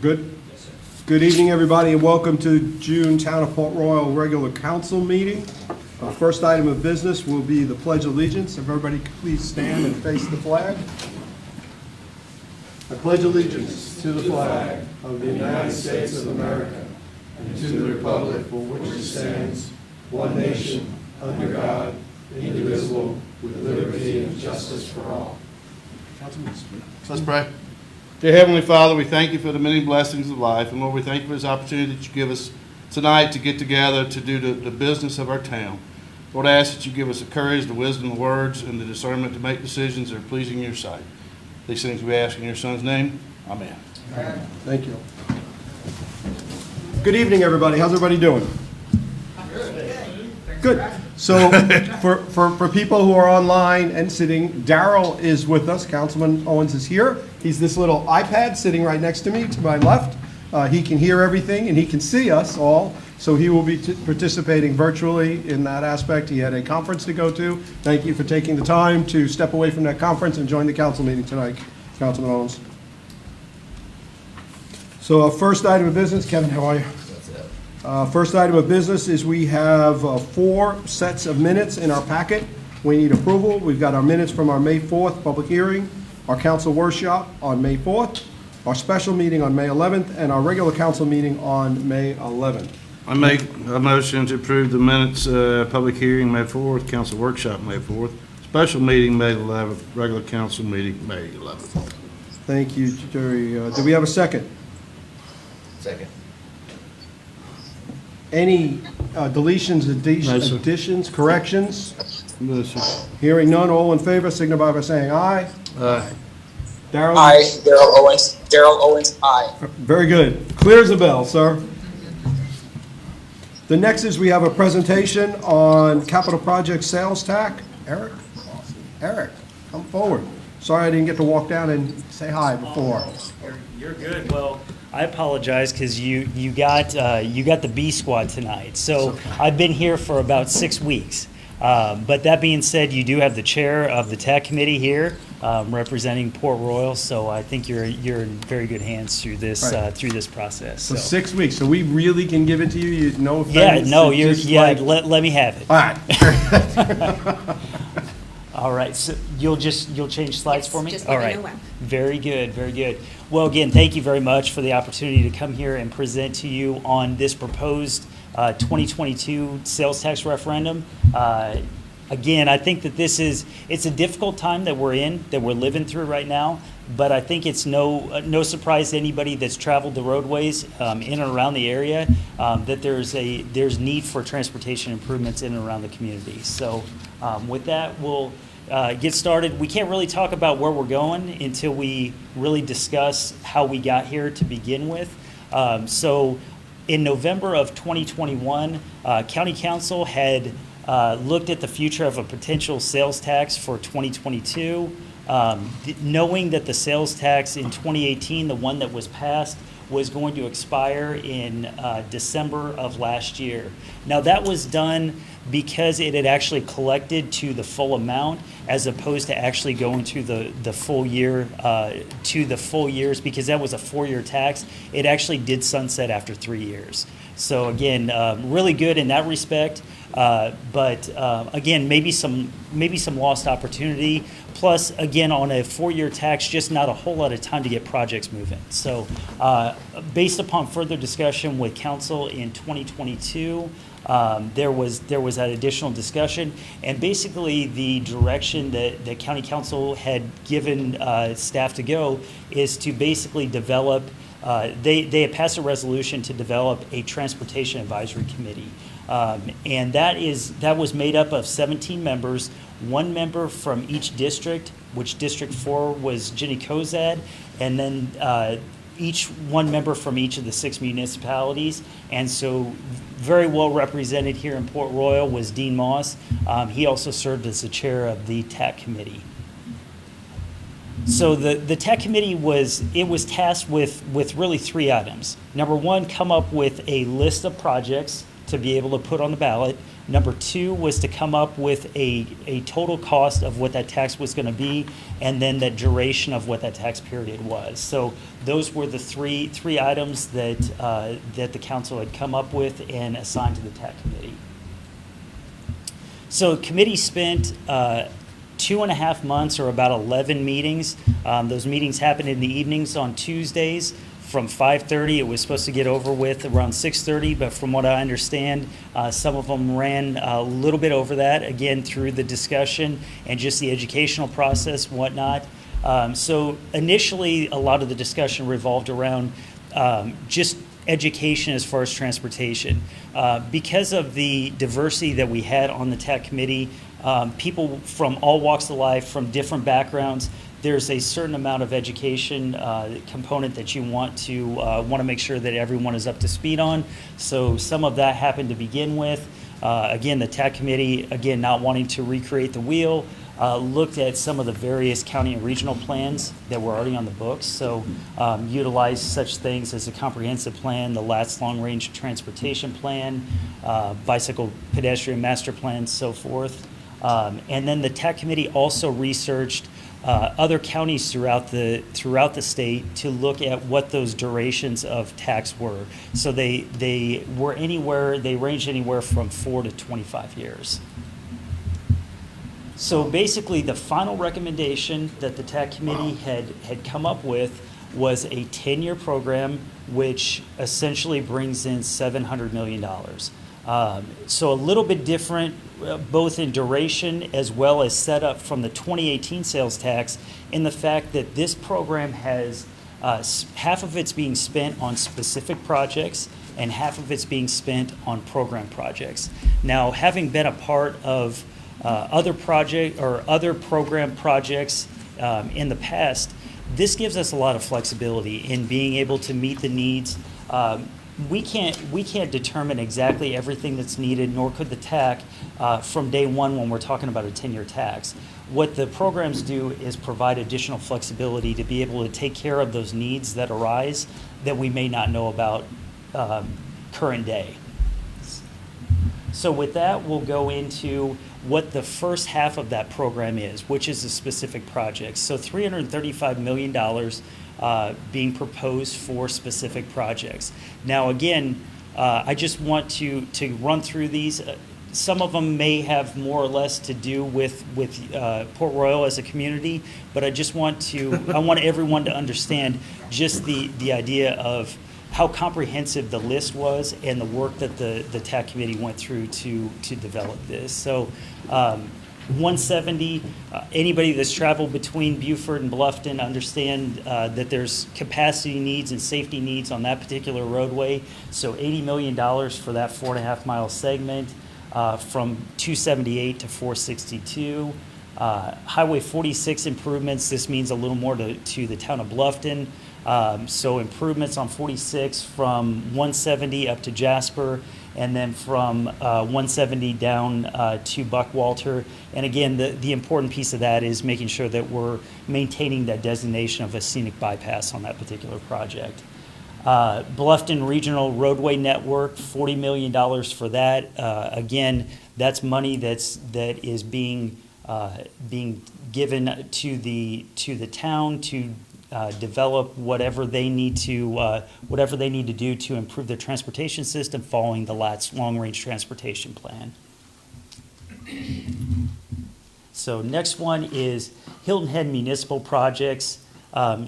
Good. Good evening, everybody, and welcome to June Town of Port Royal Regular Council meeting. Our first item of business will be the Pledge of Allegiance. If everybody could please stand and face the flag. I pledge allegiance to the flag of the United States of America and to the republic for which it stands, one nation, under God, indivisible, with liberty and justice for all. Let's pray. Dear Heavenly Father, we thank you for the many blessings of life. And Lord, we thank you for this opportunity that you give us tonight to get together to do the business of our town. Lord, I ask that you give us the courage, the wisdom, the words, and the discernment to make decisions that are pleasing in your sight. These things we ask in your Son's name. Amen. Thank you. Good evening, everybody. How's everybody doing? Good. So for people who are online and sitting, Darrell is with us. Councilman Owens is here. He's this little iPad sitting right next to me, to my left. He can hear everything and he can see us all. So he will be participating virtually in that aspect. He had a conference to go to. Thank you for taking the time to step away from that conference and join the council meeting tonight, Councilman Owens. So our first item of business, Kevin, how are you? First item of business is we have 4 sets of minutes in our packet. We need approval. We've got our minutes from our May 4th public hearing, our council workshop on May 4th, our special meeting on May 11th, and our regular council meeting on May 11th. I make a motion to approve the minutes, public hearing May 4th, council workshop May 4th, special meeting May 11th, regular council meeting May 11th. Thank you, Jerry. Do we have a second? Second. Any deletions, No, sir. additions, corrections? No, sir. Hearing none, all in favor signify by saying aye. Aye. Darrell? Aye. Darrell Owens. Darrell Owens. Aye. Very good. Clear as a bell, sir. The next is we have a presentation on capital project sales tax. Eric? Eric, come forward. Sorry I didn't get to walk down and say hi before. You're good. Well, I apologize because you got the B squad tonight. So I've been here for about 6 weeks. But that being said, you do have the chair of the TAC committee here representing Port Royal. So I think you're in very good hands through this process. So 6 weeks. So we really can give it to you. No offense. Yeah, no, it's just yeah. like- Let me have it. All right. All right, so you'll change slides for me? Just All let me right. know when. Very good, very good. Well, again, thank you very much for the opportunity to come here and present to you on this proposed 2022 sales tax referendum. Again, I think that it's a difficult time that we're living through right now, but I think it's no surprise to anybody that's traveled the roadways in and around the area that there's need for transportation improvements in and around the community. So with that, we'll get started. We can't really talk about where we're going until we really discuss how we got here to begin with. So in November of 2021, County Council had looked at the future of a potential sales tax for 2022, knowing that the sales tax in 2018, the one that was passed, was going to expire in December of last year. Now that was done because it had actually collected to the full amount as opposed to actually going to the full year, to the full years, because that was a 4-year tax. It actually did sunset after 3 years. So again, really good in that respect. But again, maybe some lost opportunity. Plus, again, on a 4-year tax, just not a whole lot of time to get projects moving. So, based upon further discussion with council in 2022, there was that additional discussion, and basically the direction that county council had given staff to go is to basically develop. They had passed a resolution to develop a transportation advisory committee. And that was made up of 17 members, 1 member from each district, which District 4 was Jenny Kozad, and then each 1 member from each of the 6 municipalities. And so very well represented here in Port Royal was Dean Moss. He also served as the chair of the TAC committee. So the TAC committee was tasked with really 3 items. Number 1, come up with a list of projects to be able to put on the ballot. Number two was to come up with a total cost of what that tax was going to be, and then the duration of what that tax period was. So those were the three items that that the council had come up with and assigned to the TAC committee. So committee spent 2.5 months, or about 11 meetings. Those meetings happened in the evenings on Tuesdays from 5:30. It was supposed to get over with around 6:30, but from what I understand, some of them ran a little bit over that, again, through the discussion and just the educational process and whatnot. So initially, a lot of the discussion revolved around just education as far as transportation. Because of the diversity that we had on the TAC committee, people from all walks of life, from different backgrounds, there's a certain amount of education component that you want to make sure that everyone is up to speed on. So some of that happened to begin with. Again, the TAC committee, again, not wanting to recreate the wheel, looked at some of the various county and regional plans that were already on the books. So utilized such things as a comprehensive plan, the LATS long-range transportation plan, bicycle pedestrian master plan, so forth. And then the TAC committee also researched other counties throughout the state to look at what those durations of tax were. So they ranged anywhere from 4 to 25 years. So basically, the final recommendation that the TAC committee had come up with was a 10-year program, which essentially brings in $700 million. So a little bit different, both in duration as well as setup from the 2018 sales tax, in the fact that this program has half of it's being spent on specific projects and half of it's being spent on program projects. Now, having been a part of other program projects in the past, this gives us a lot of flexibility in being able to meet the needs. We can't determine exactly everything that's needed, nor could the TAC from day one when we're talking about a 10-year tax. What the programs do is provide additional flexibility to be able to take care of those needs that arise that we may not know about current day. So with that, we'll go into what the first half of that program is, which is the specific projects. So $335 million being proposed for specific projects. Now, again, I just want to run through these. Some of them may have more or less to do with Port Royal as a community, but I just want everyone to understand just the idea of how comprehensive the list was and the work that the TAC committee went through to develop this. So 170, anybody that's traveled between Beaufort and Bluffton understand that there's capacity needs and safety needs on that particular roadway. So $80 million for that 4.5 mile segment from 278 to 462. Highway 46 improvements, this means a little more to the town of Bluffton. So improvements on 46 from 170 up to Jasper, and then from 170 down to Buckwalter. And again, the important piece of that is making sure that we're maintaining that designation of a scenic bypass on that particular project. Bluffton Regional Roadway Network, $40 million for that. Again, that's money that is being given to the town to develop whatever they need to do to improve their transportation system following the LATS long-range transportation plan. So next one is Hilton Head Municipal Projects.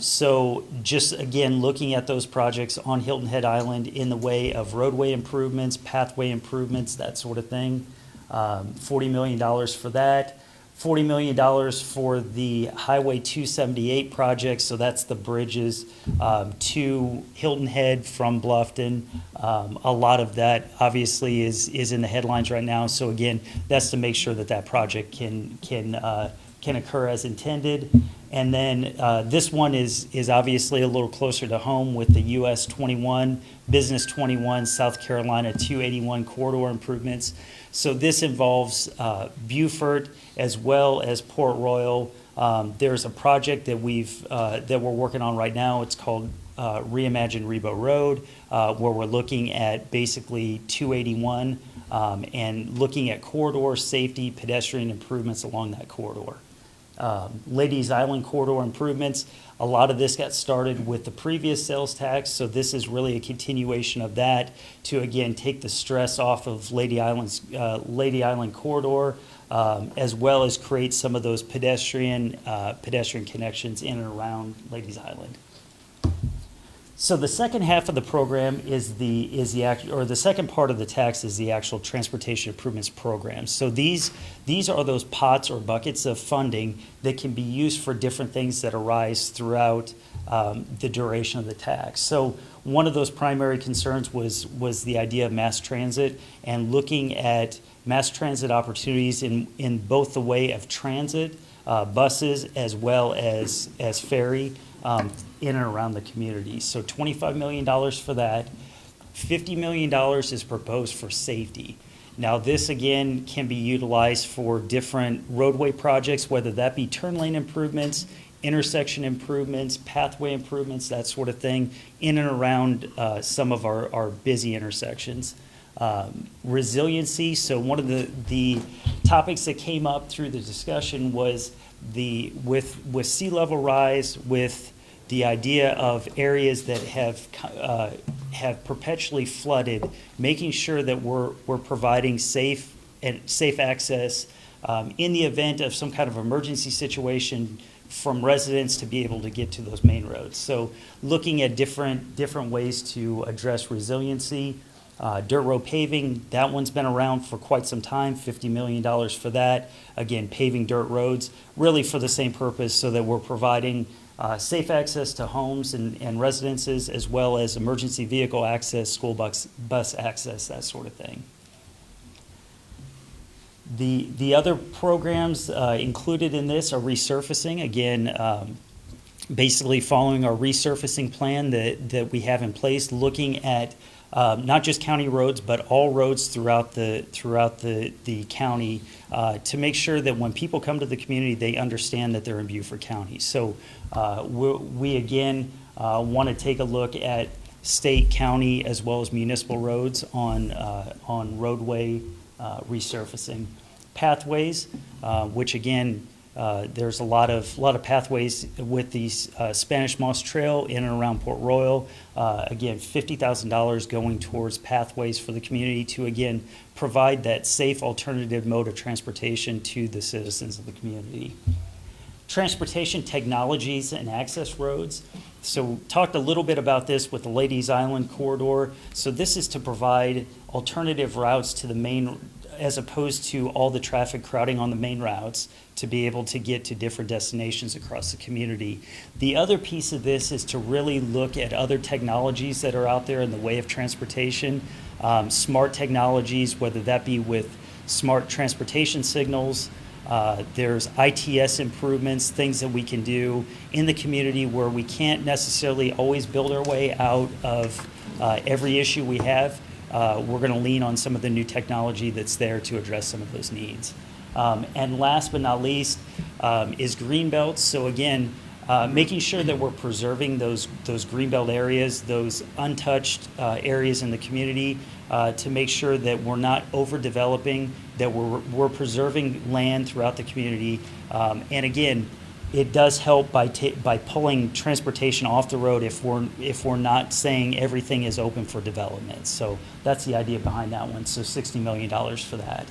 So just again, looking at those projects on Hilton Head Island in the way of roadway improvements, pathway improvements, that sort of thing. $40 million for that. $40 million for the Highway 278 project, so that's the bridges to Hilton Head from Bluffton. A lot of that obviously is in the headlines right now, so again, that's to make sure that project can occur as intended. And then this one is obviously a little closer to home with the US 21, Business 21, South Carolina 281 corridor improvements. So this involves Beaufort as well as Port Royal. There's a project that we're working on right now. It's called Reimagine Rebo Road, where we're looking at basically 281 and looking at corridor safety, pedestrian improvements along that corridor. Ladies Island corridor improvements, a lot of this got started with the previous sales tax, so this is really a continuation of that to, again, take the stress off of Lady Island corridor, as well as create some of those pedestrian connections in and around Ladies Island. So the second half of the program the second part of the tax is the actual transportation improvements program. So these are those pots or buckets of funding that can be used for different things that arise throughout the duration of the tax. So one of those primary concerns was the idea of mass transit and looking at mass transit opportunities in both the way of transit, buses, as well as ferry, in and around the community. So $25 million for that. $50 million is proposed for safety. Now, this again can be utilized for different roadway projects, whether that be turn lane improvements, intersection improvements, pathway improvements, that sort of thing, in and around some of our busy intersections. Resiliency, so one of the topics that came up through the discussion was with sea level rise, with the idea of areas that have perpetually flooded, making sure that we're providing safe access in the event of some kind of emergency situation from residents to be able to get to those main roads. So looking at different ways to address resiliency. Dirt road paving, that one's been around for quite some time, $50 million for that. Again, paving dirt roads, really for the same purpose, so that we're providing safe access to homes and residences, as well as emergency vehicle access, school bus access, that sort of thing. The other programs included in this are resurfacing. Again, basically following our resurfacing plan that we have in place, looking at not just county roads, but all roads throughout the county to make sure that when people come to the community, they understand that they're in Beaufort County. So we again want to take a look at state, county, as well as municipal roads on roadway resurfacing. Pathways, which again, there's a lot of pathways with the Spanish Moss Trail in and around Port Royal. Again, $50,000 going towards pathways for the community to, again, provide that safe alternative mode of transportation to the citizens of the community. Transportation technologies and access roads. So talked a little bit about this with the Ladies Island corridor. So this is to provide alternative routes to the main, as opposed to all the traffic crowding on the main routes, to be able to get to different destinations across the community. The other piece of this is to really look at other technologies that are out there in the way of transportation, smart technologies, whether that be with smart transportation signals. There's ITS improvements, things that we can do in the community where we can't necessarily always build our way out of every issue we have. We're going to lean on some of the new technology that's there to address some of those needs. And last but not least is green belts. So again, making sure that we're preserving those green belt areas, those untouched areas in the community, to make sure that we're not overdeveloping, that we're preserving land throughout the community. And again, it does help by pulling transportation off the road if we're not saying everything is open for development. So that's the idea behind that one. So $60 million for that.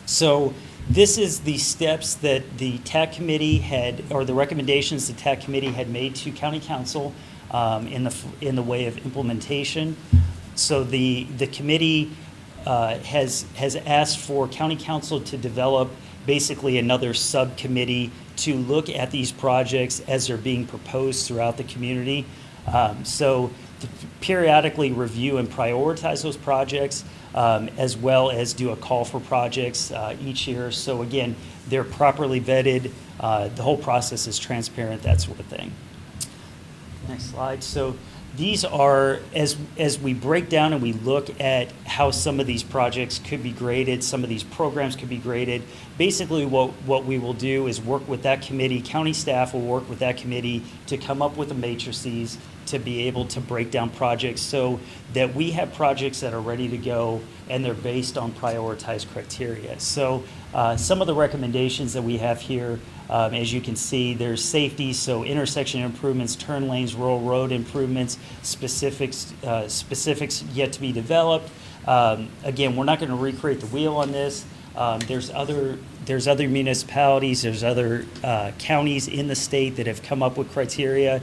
So this is the steps that the TAC committee had, or the recommendations the TAC committee had made to county council in the way of implementation. So the committee has asked for county council to develop basically another subcommittee to look at these projects as they're being proposed throughout the community. So to periodically review and prioritize those projects, as well as do a call for projects each year. So again, they're properly vetted. The whole process is transparent, that sort of thing. Next slide. So These are, as we break down and we look at how some of these projects could be graded, some of these programs could be graded, basically what we will do is work with that committee, county staff will work with that committee to come up with the matrices to be able to break down projects so that we have projects that are ready to go and they're based on prioritized criteria. So some of the recommendations that we have here, as you can see, there's safety, so intersection improvements, turn lanes, rural road improvements, specifics yet to be developed. Again, we're not going to recreate the wheel on this. There's other municipalities, there's other counties in the state that have come up with criteria.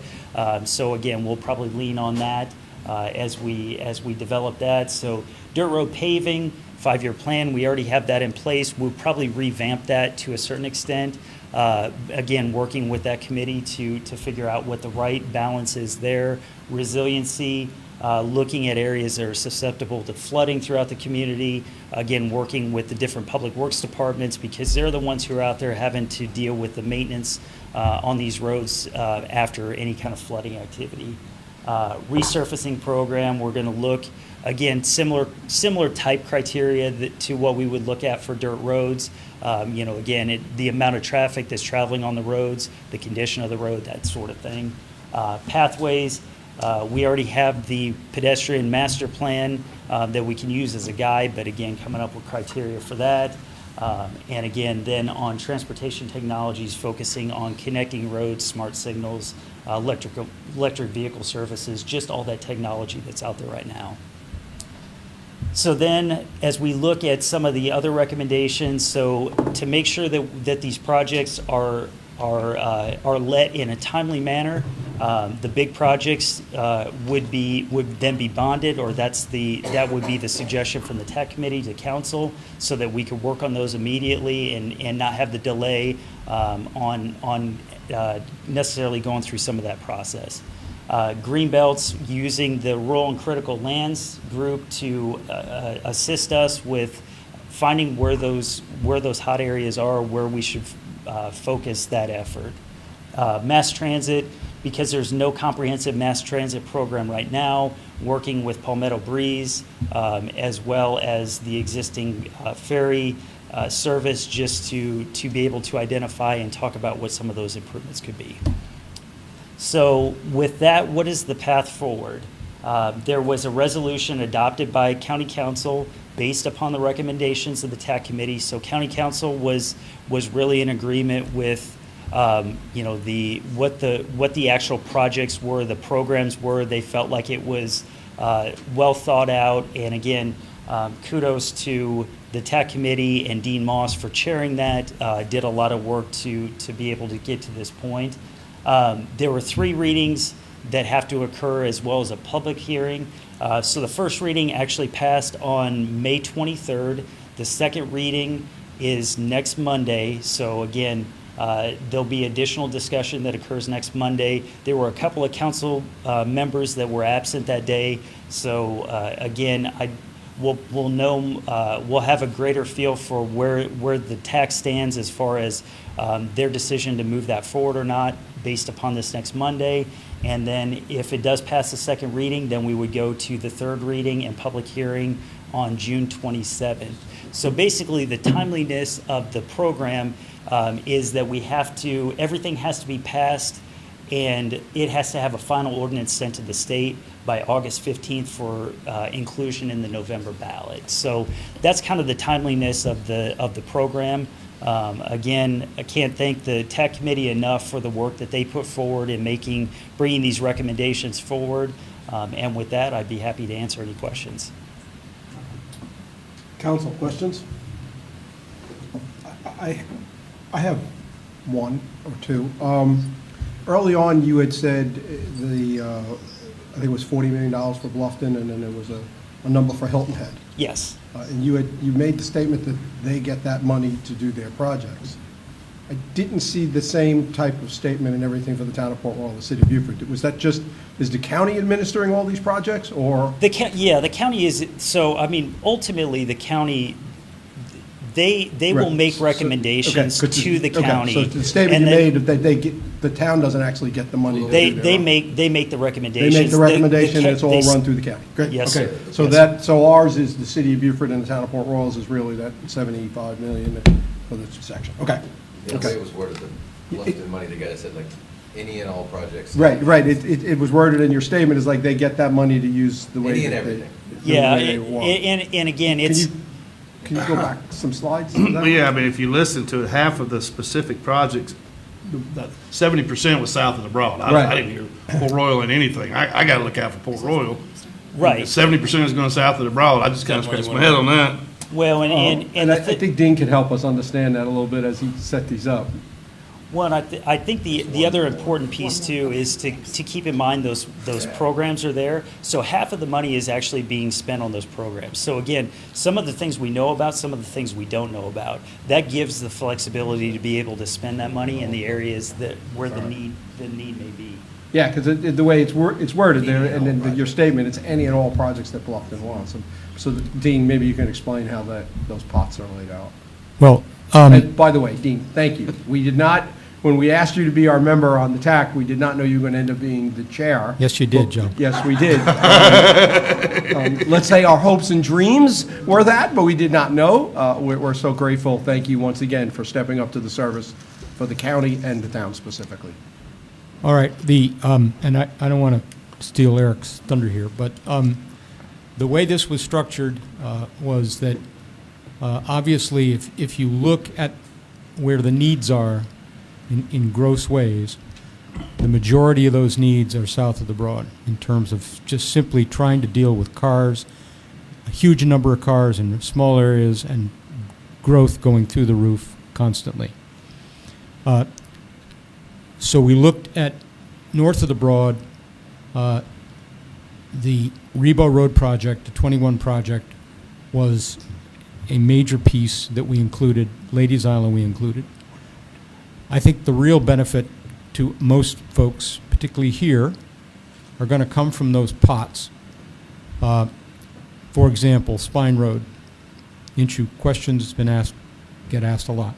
So again, we'll probably lean on that as we develop that. So dirt road paving, 5-year plan, we already have that in place. We'll probably revamp that to a certain extent. Again, working with that committee to figure out what the right balance is there. Resiliency, looking at areas that are susceptible to flooding throughout the community. Again, working with the different public works departments because they're the ones who are out there having to deal with the maintenance on these roads after any kind of flooding activity. Resurfacing program, we're going to look, again, similar type criteria to what we would look at for dirt roads. Again, the amount of traffic that's traveling on the roads, the condition of the road, that sort of thing. Pathways, we already have the pedestrian master plan that we can use as a guide, but again, coming up with criteria for that. And again, then on transportation technologies, focusing on connecting roads, smart signals, electric vehicle services, just all that technology that's out there right now. So then, as we look at some of the other recommendations, so to make sure that these projects are let in a timely manner, the big projects would then be bonded, or that would be the suggestion from the TAC committee to council, so that we could work on those immediately and not have the delay on necessarily going through some of that process. Greenbelts, using the Rural and Critical Lands group to assist us with finding where those hot areas are, where we should focus that effort. Mass transit, because there's no comprehensive mass transit program right now, working with Palmetto Breeze as well as the existing ferry service, just to be able to identify and talk about what some of those improvements could be. So with that, what is the path forward? There was a resolution adopted by County Council based upon the recommendations of the TAC committee. So County Council was really in agreement with what the actual projects were, the programs were. They felt like it was well thought out. And again, kudos to the TAC committee and Dean Moss for chairing that. Did a lot of work to be able to get to this point. There were 3 readings that have to occur, as well as a public hearing. So the first reading actually passed on May 23rd. The second reading is next Monday. So again, there'll be additional discussion that occurs next Monday. There were a couple of council members that were absent that day. So again, we'll have a greater feel for where the TAC stands as far as their decision to move that forward or not, based upon this next Monday. And then if it does pass the second reading, then we would go to the third reading and public hearing on June 27th. So basically, the timeliness of the program is that everything has to be passed, and it has to have a final ordinance sent to the state by August 15th for inclusion in the November ballot. So that's kind of the timeliness of the program. Again, I can't thank the TAC committee enough for the work that they put forward in bringing these recommendations forward. And with that, I'd be happy to answer any questions. Council, questions? I have one or two. Early on, you had said I think it was $40 million for Bluffton, and then there was a number for Hilton Head. Yes. And you made the statement that they get that money to do their projects. I didn't see the same type of statement and everything for the town of Port Royal, the city of Beaufort. Was that is the county administering all these projects, or? The county is, so, I mean, ultimately, the county, They will Right. make So- recommendations okay, to the okay, county. So the statement and you then made, that they get, the town doesn't actually get the money to do They, their they own. make, they make the They recommendations. make the recommendation, and it's all they- run through the county. Great. Yes, Okay. sir. So Yes, that, so ours is the city of Beaufort and the town of Port Royal is really that 75 million for this section. Okay. Yeah, the way Okay. it was worded, the limited money together said like any and all projects. Right, right. It was worded in your statement as like they get that money to use the way Any and that they. everything. the Yeah, way they want. and again, Can it's, you, can you go back some slides? to that? Well, yeah, I mean, if you listen to it, half of the specific projects, 70% was south of the Broad. I Right. didn't hear Port Royal in anything. I got to look out for Port Royal. right. 70% is going south of the Broad. I just kind of scratched my head on that. Well, And and I the thi- think Dean could help us understand that a little bit as he set these up. Well, and I think the other important piece too is to keep in mind those programs are there. So half of the money is actually being spent on those programs. So again, some of the things we know about, some of the things we don't know about. That gives the flexibility to be able to spend that money in the areas that where the need may be. Yeah, because the way it's worded there, and then your statement, it's any and all projects that Bluffton wants. So Dean, maybe you can explain how those pots are laid out. Well, And by the way, Dean, thank you. We did not, when we asked you to be our member on the TAC, we did not know you were going to end up being the chair. yes, you did, Joe. Yes, we did. Let's say our hopes and dreams were that, but we did not know. We're so grateful. Thank you once again for stepping up to the service for the county and the town specifically. All right, and I don't want to steal Eric's thunder here, but the way this was structured was that obviously if you look at where the needs are in gross ways, the majority of those needs are south of the Broad in terms of just simply trying to deal with cars, a huge number of cars in small areas, and growth going through the roof constantly. So we looked at north of the Broad, the Rebo Road project, the 21 project, was a major piece that we included. Ladies Island we included. I think the real benefit to most folks, particularly here, are going to come from those pots. For example, Spine Road. Questions get asked a lot.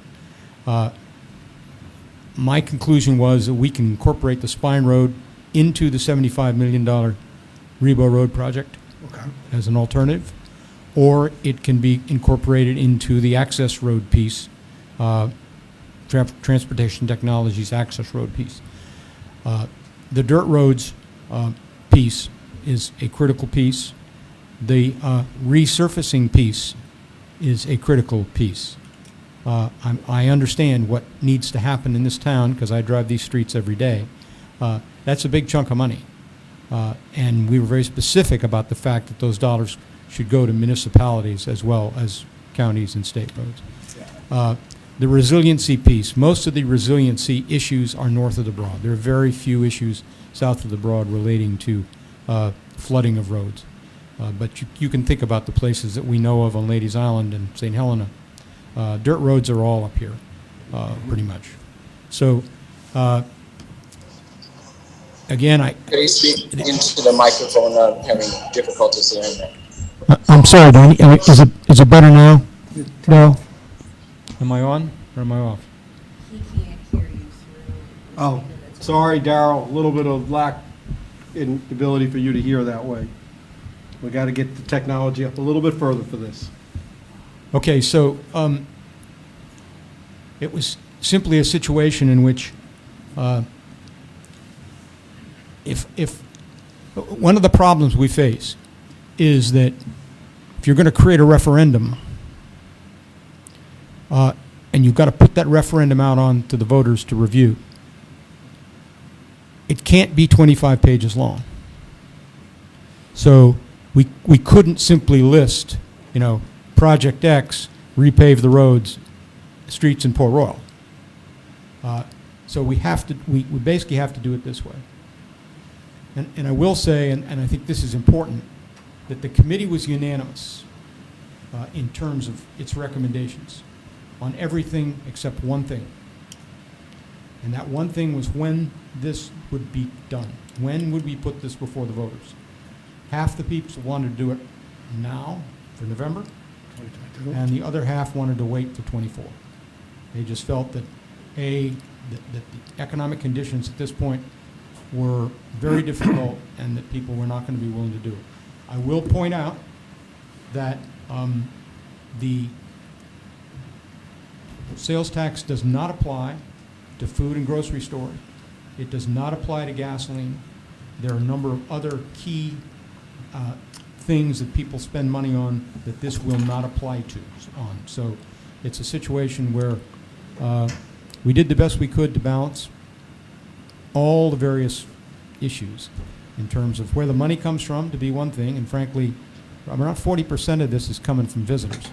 My conclusion was that we can incorporate the Spine Road into the $75 million Rebo Road project as an alternative, or it can be incorporated into the access road piece, Transportation Technologies access road piece. The dirt roads piece is a critical piece. The resurfacing piece is a critical piece. I understand what needs to happen in this town because I drive these streets every day. That's a big chunk of money. And we were very specific about the fact that those dollars should go to municipalities as well as counties and state roads. The resiliency piece, most of the resiliency issues are north of the Broad. There are very few issues south of the Broad relating to flooding of roads. But you can think about the places that we know of on Ladies Island and St. Helena. Dirt roads are all up here, pretty much. So, again, Could you speak into the microphone? I'm having difficulties hearing that. I'm sorry, Danny. Is it better now? No. Am I on or am I off? He can't hear you through. Oh, sorry, Darrell, a little bit of lack in ability for you to hear that way. We got to get the technology up a little bit further for this. Okay, so it was simply a situation in which if one of the problems we face is that if you're going to create a referendum and you've got to put that referendum out on to the voters to review, it can't be 25 pages long. So we couldn't simply list, Project X, repave the roads, streets in Port Royal. So we basically have to do it this way. And I will say, and I think this is important, that the committee was unanimous in terms of its recommendations on everything except one thing. And that one thing was when this would be done. When would we put this before the voters? Half the people wanted to do it now, for November. and the other half wanted to wait for '24. They just felt that, that the economic conditions at this point were very difficult and that people were not going to be willing to do it. I will point out that the sales tax does not apply to food and grocery stores. It does not apply to gasoline. There are a number of other key things that people spend money on that this will not apply to. So it's a situation where we did the best we could to balance all the various issues in terms of where the money comes from, to be one thing, and frankly, around 40% of this is coming from visitors.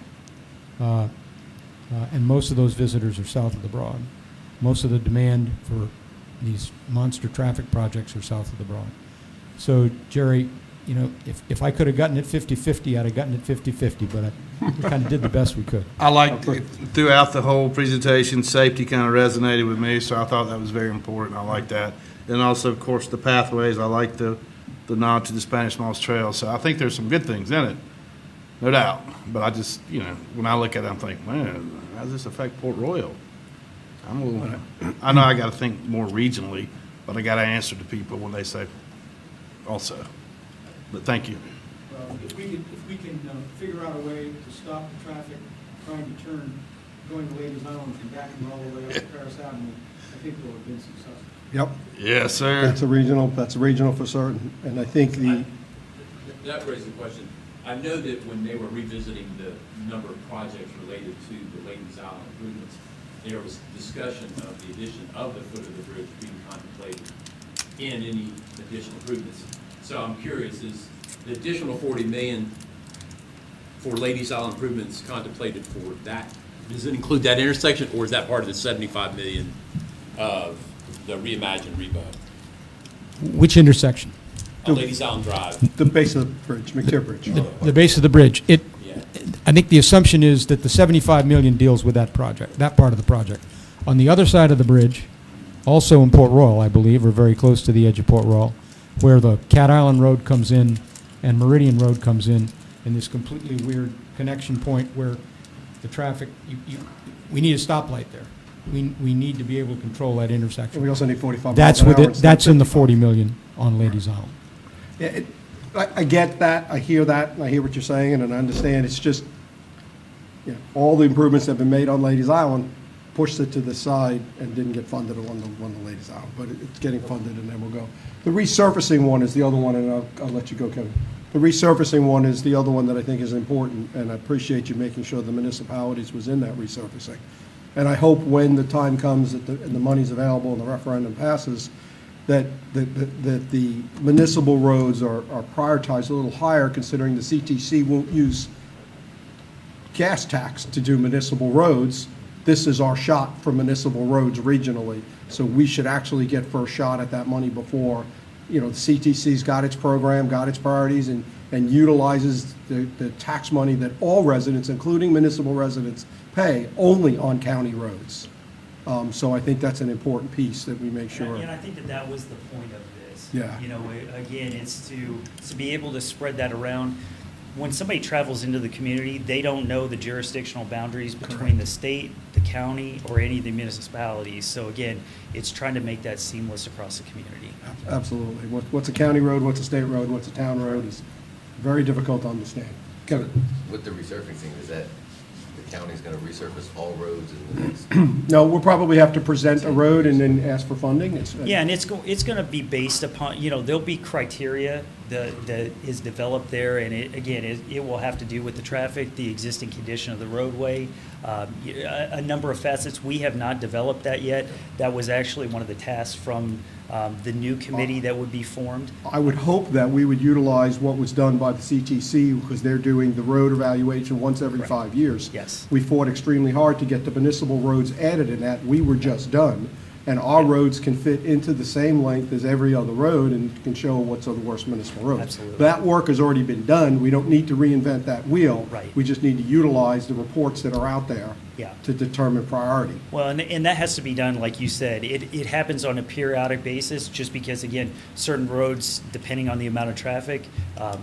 And most of those visitors are south of the Broad. Most of the demand for these monster traffic projects are south of the Broad. So, Jerry, you know, if I could have gotten it 50-50, I'd have gotten it 50-50, but we kind of did the best we could. I liked it throughout the whole presentation, safety kind of resonated with me, so I thought that was very important. I like that. And also, of course, the pathways. I like the nod to the Spanish Moss Trail. So I think there's some good things in it, no doubt. But I just, you know, when I look at it, I'm thinking, man, how does this affect Port Royal? I know I got to think more regionally, but I got to answer to people when they say also. But thank you. Well, if we can figure out a way to stop the traffic trying to turn, going to Ladies Island and backing all the way up to Paris Avenue, I think we'll have been successful. Yep, Yes, sir. that's a regional for certain. And I think That raises a question. I know that when they were revisiting the number of projects related to the Ladies Island improvements, there was discussion of the addition of the foot of the bridge being contemplated in any additional improvements. So I'm curious, is the additional $40 million for Ladies Island improvements contemplated for that? Does it include that intersection, or is that part of the $75 million of the reimagined revo? Which intersection? Ladies Island Drive. the base of the bridge, McTier Bridge. The base of the bridge. Yeah. I think the assumption is that the $75 million deals with that project, that part of the project. On the other side of the bridge, also in Port Royal, I believe, or very close to the edge of Port Royal, where the Cat Island Road comes in and Meridian Road comes in this completely weird connection point where the traffic, we need a stoplight there. We need to be able to control that And intersection. we also need 45 That's miles an hour. that's in the 40 million on Ladies Island. Yeah, I get that, I hear that, and I hear what you're saying, and I understand, it's just, you know, all the improvements that have been made on Ladies Island pushed it to the side and didn't get funded on the Ladies Island, but it's getting funded, and then we'll go. The resurfacing one is the other one, and I'll let you go, Kevin. The resurfacing one is the other one that I think is important, and I appreciate you making sure the municipalities was in that resurfacing. And I hope when the time comes and the money's available and the referendum passes, that the municipal roads are prioritized a little higher, considering the CTC won't use gas tax to do municipal roads. This is our shot for municipal roads regionally, so we should actually get first shot at that money before, you know, the CTC's got its program, got its priorities, and utilizes the tax money that all residents, including municipal residents, pay only on county roads. So I think that's an important piece that we make sure. And I think that was the point of this. Yeah. You know, again, it's to be able to spread that around. When somebody travels into the community, they don't know the jurisdictional boundaries between the state, the county, or any of the municipalities. So again, it's trying to make that seamless across the community. Absolutely. What's a county road, what's a state road, what's a town road is very difficult to understand. Kevin? With the resurfacing, is that the county's gonna resurface all roads in the next? No, we'll probably have to present a road and then ask for funding. Yeah, and it's going to be based upon, you know, there'll be criteria that is developed there, and it will have to do with the traffic, the existing condition of the roadway, a number of facets. We have not developed that yet. That was actually one of the tasks from the new committee that would be formed. I would hope that we would utilize what was done by the CTC, because they're doing the road evaluation once every 5 years. Yes. We fought extremely hard to get the municipal roads added in that. We were just done. and our roads can fit into the same length as every other road and can show what's the worst municipal roads. Absolutely. That work has already been done. We don't need to reinvent that wheel. Right. We just need to utilize the reports that are out there Yeah. to determine priority. Well, and that has to be done, like you said, it happens on a periodic basis, just because, again, certain roads, depending on the amount of traffic,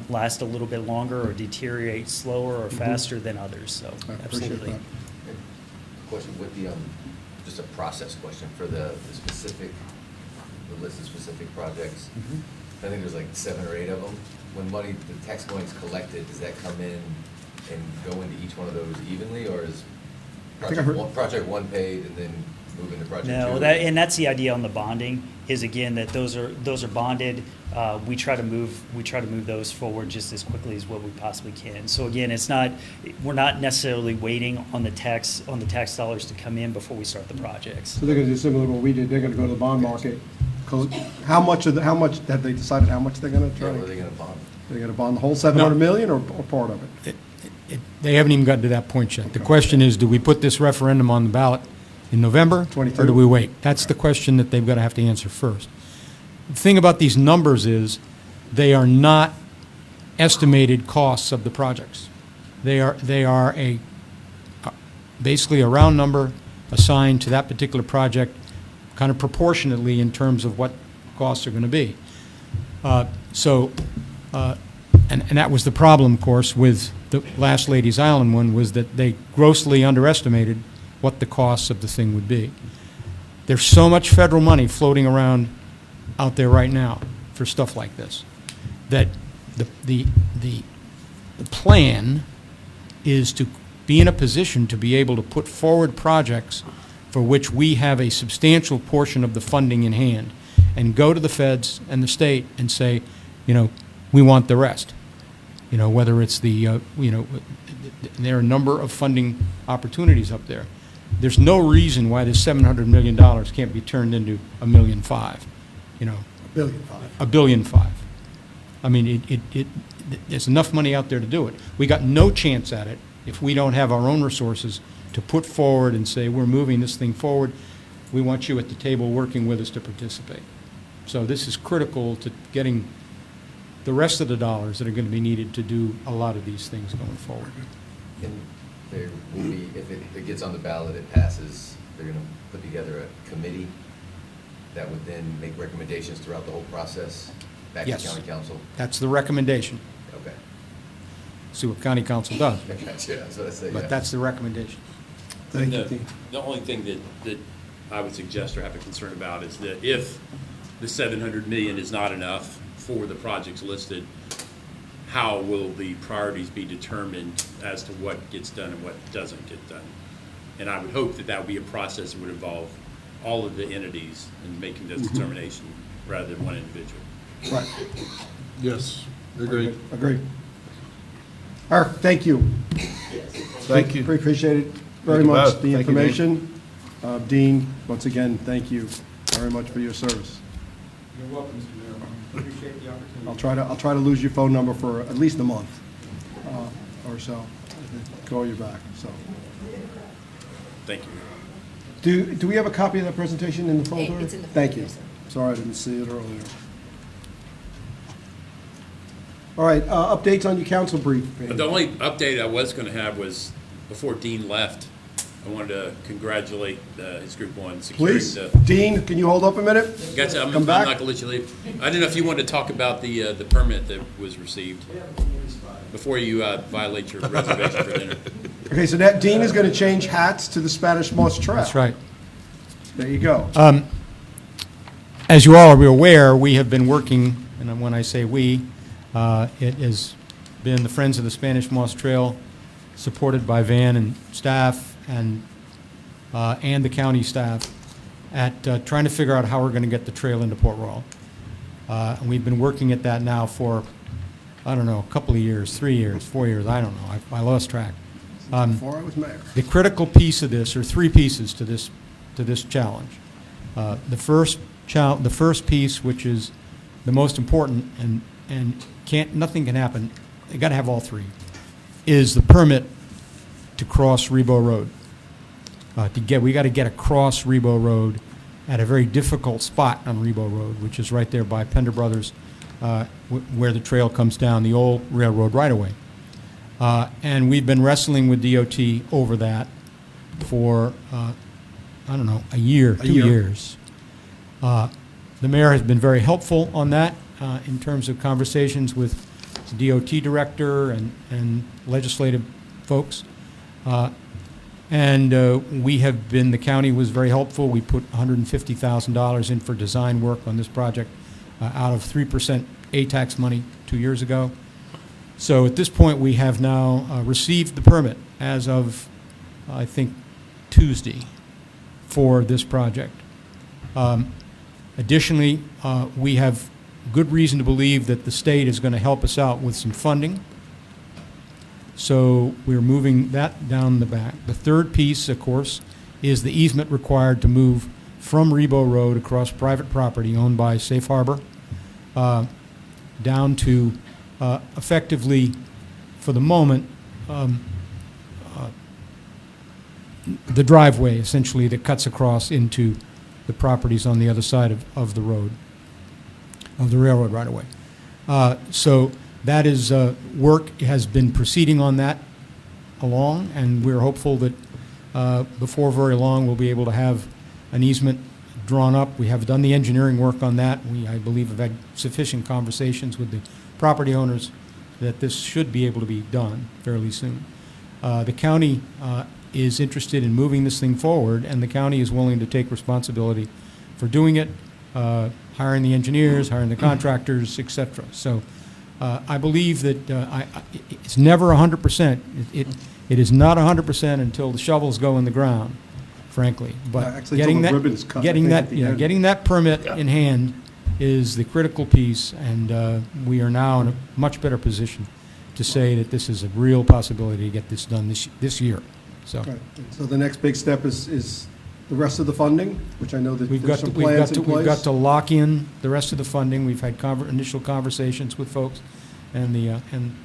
last a little bit longer or deteriorate slower or faster than others, so, I appreciate absolutely. that. Question with the, just a process question for the specific, the list of specific projects. I think there's like 7 or 8 of them. When money, the tax money's collected, does that come in and go into each one of those evenly, or is I think I heard- project one paid and then move into project two? No, that's the idea on the bonding, is again, that those are bonded. We try to move those forward just as quickly as what we possibly can. So again, we're not necessarily waiting on the tax dollars to come in before we start the projects. So they're gonna do similar to what we did. They're gonna go to the bond market. How much have they decided how much they're gonna Yeah, try? what are they gonna bond? They're gonna bond the whole 700 million or part of it? They haven't even gotten to that point yet. The question is, do we put this referendum on the ballot in November? 22? Or do we wait? That's the question that they've got to have to answer first. The thing about these numbers is, they are not estimated costs of the projects. They are basically a round number assigned to that particular project, kind of proportionately in terms of what costs are going to be. And that was the problem, of course, with the last Ladies Island one, was that they grossly underestimated what the costs of the thing would be. There's so much federal money floating around out there right now for stuff like this, that the plan is to be in a position to be able to put forward projects for which we have a substantial portion of the funding in hand, and go to the feds and the state and say, we want the rest. Whether it's there are a number of funding opportunities up there. There's no reason why this $700 million can't be turned into $1.5 million. $1.5 billion. I mean, there's enough money out there to do it. We got no chance at it if we don't have our own resources to put forward and say, we're moving this thing forward. We want you at the table working with us to participate. So this is critical to getting the rest of the dollars that are going to be needed to do a lot of these things going forward. And there will be, if it gets on the ballot, it passes, they're gonna put together a committee that would then make recommendations throughout the whole process back to Yes. county council? That's the recommendation. Okay. See what county council does. Gotcha, that's what I say, yeah. But that's the recommendation. Thank you, The Dean. the only thing that I would suggest or have a concern about is that if the 700 million is not enough for the projects listed, how will the priorities be determined as to what gets done and what doesn't get done? And I would hope that would be a process that would involve all of the entities in making those determinations rather than one individual. Right. Yes, agreed. Agreed. Eric, thank you. Thank you. Appreciate it very Thank you much, both. the Thank you, Dean. information. Dean, once again, thank you very much for your service. You're welcome, Mr. Mayor. Appreciate the opportunity. I'll try to lose your phone number for at least a month or so, call you back, so. Thank you. Do we have a copy of that presentation in the folder? It's in the Thank folder, you. yes, sir. Sorry, I didn't see it earlier. All right, updates on your council brief. But the only update I was going to have was, before Dean left, I wanted to congratulate his group on securing Please, the... Dean, can you hold up a minute? Gotcha, I'm Come not back. going to let you leave. I didn't know if you wanted to talk about the permit that was received before you violate your reservation for dinner. Okay, so that Dean is going to change hats to the Spanish Moss Trail. That's right. There you go. As you all are aware, we have been working, and when I say we, it has been the Friends of the Spanish Moss Trail, supported by Van and staff and the county staff, at trying to figure out how we're going to get the trail into Port Royal. And we've been working at that now for, I don't know, a couple of years, 3 years, 4 years, I don't know, I lost track. Before I was mayor. The critical piece of this, or 3 pieces to this challenge. The first piece, which is the most important, and nothing can happen, you got to have all 3, is the permit to cross Rebo Road. We got to get across Rebo Road at a very difficult spot on Rebo Road, which is right there by Pender Brothers, where the trail comes down, the old railroad right-of-way. And we've been wrestling with DOT over that for, I don't know, a year, 2 years. The mayor has been very helpful on that in terms of conversations with the DOT director and legislative folks. And we have been, the county was very helpful. We put $150,000 in for design work on this project out of 3% A-tax money 2 years ago. So at this point, we have now received the permit as of, I think, Tuesday for this project. Additionally, we have good reason to believe that the state is going to help us out with some funding. So we're moving that down the back. The third piece, of course, is the easement required to move from Rebo Road across private property owned by Safe Harbor down to effectively, for the moment, the driveway, essentially, that cuts across into the properties on the other side of the road, of the railroad right-of-way. So that is, work has been proceeding on that along, and we're hopeful that before very long, we'll be able to have an easement drawn up. We have done the engineering work on that. We, I believe, have had sufficient conversations with the property owners that this should be able to be done fairly soon. The county is interested in moving this thing forward, and the county is willing to take responsibility for doing it, hiring the engineers, hiring the contractors, et cetera. So I believe that it's never 100%. It is not 100% until the shovels go in the ground, frankly. But Actually, until the ribbon's cut, I think, at the end. getting that permit in hand is the critical piece, and we are now in a much better position to say that this is a real possibility to get this done this year. So Right. So the next big step is the rest of the funding, which I know that we've there's got to, some plans in place. we've got to lock in the rest of the funding. We've had initial conversations with folks, and and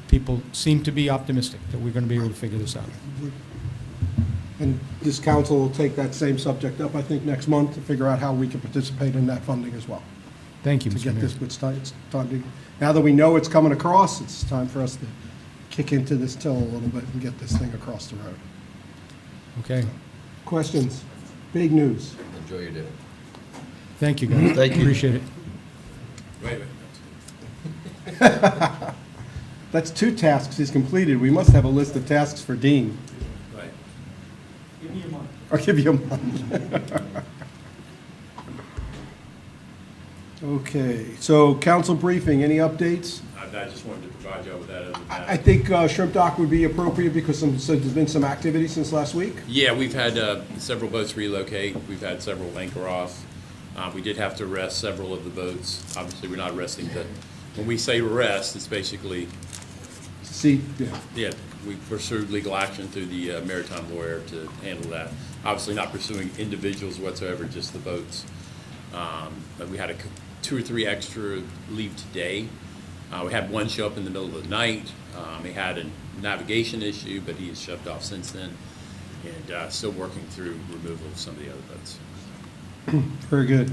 people seem to be optimistic that we're going to be able to figure this out. And this council will take that same subject up, I think, next month to figure out how we can participate in that funding as well. Thank you, To Mr. get Mayor. this, it's time to, now that we know it's coming across, it's time for us to kick into this till a little bit and get this thing across the road. Okay. Questions? Big news. Enjoy your dinner. Thank you, guys. Thank you. Appreciate it. Wait a minute. That's 2 tasks he's completed. We must have a list of tasks for Dean. Right. I'll give you a month. Okay, so council briefing, any updates? I just wanted to provide you with that other than that. I think Shrimp Dock would be appropriate because so there's been some activity since last week. Yeah, we've had several boats relocate. We've had several anchor off. We did have to arrest several of the boats. Obviously, we're not arresting, but when we say arrest, it's basically, See, yeah, we pursued legal action through the maritime lawyer to handle that. Obviously, not pursuing individuals whatsoever, just the boats. But we had 2 or 3 extra leave today. We had one show up in the middle of the night. He had a navigation issue, but he has shoved off since then, and still working through removal of some of the other boats. very good.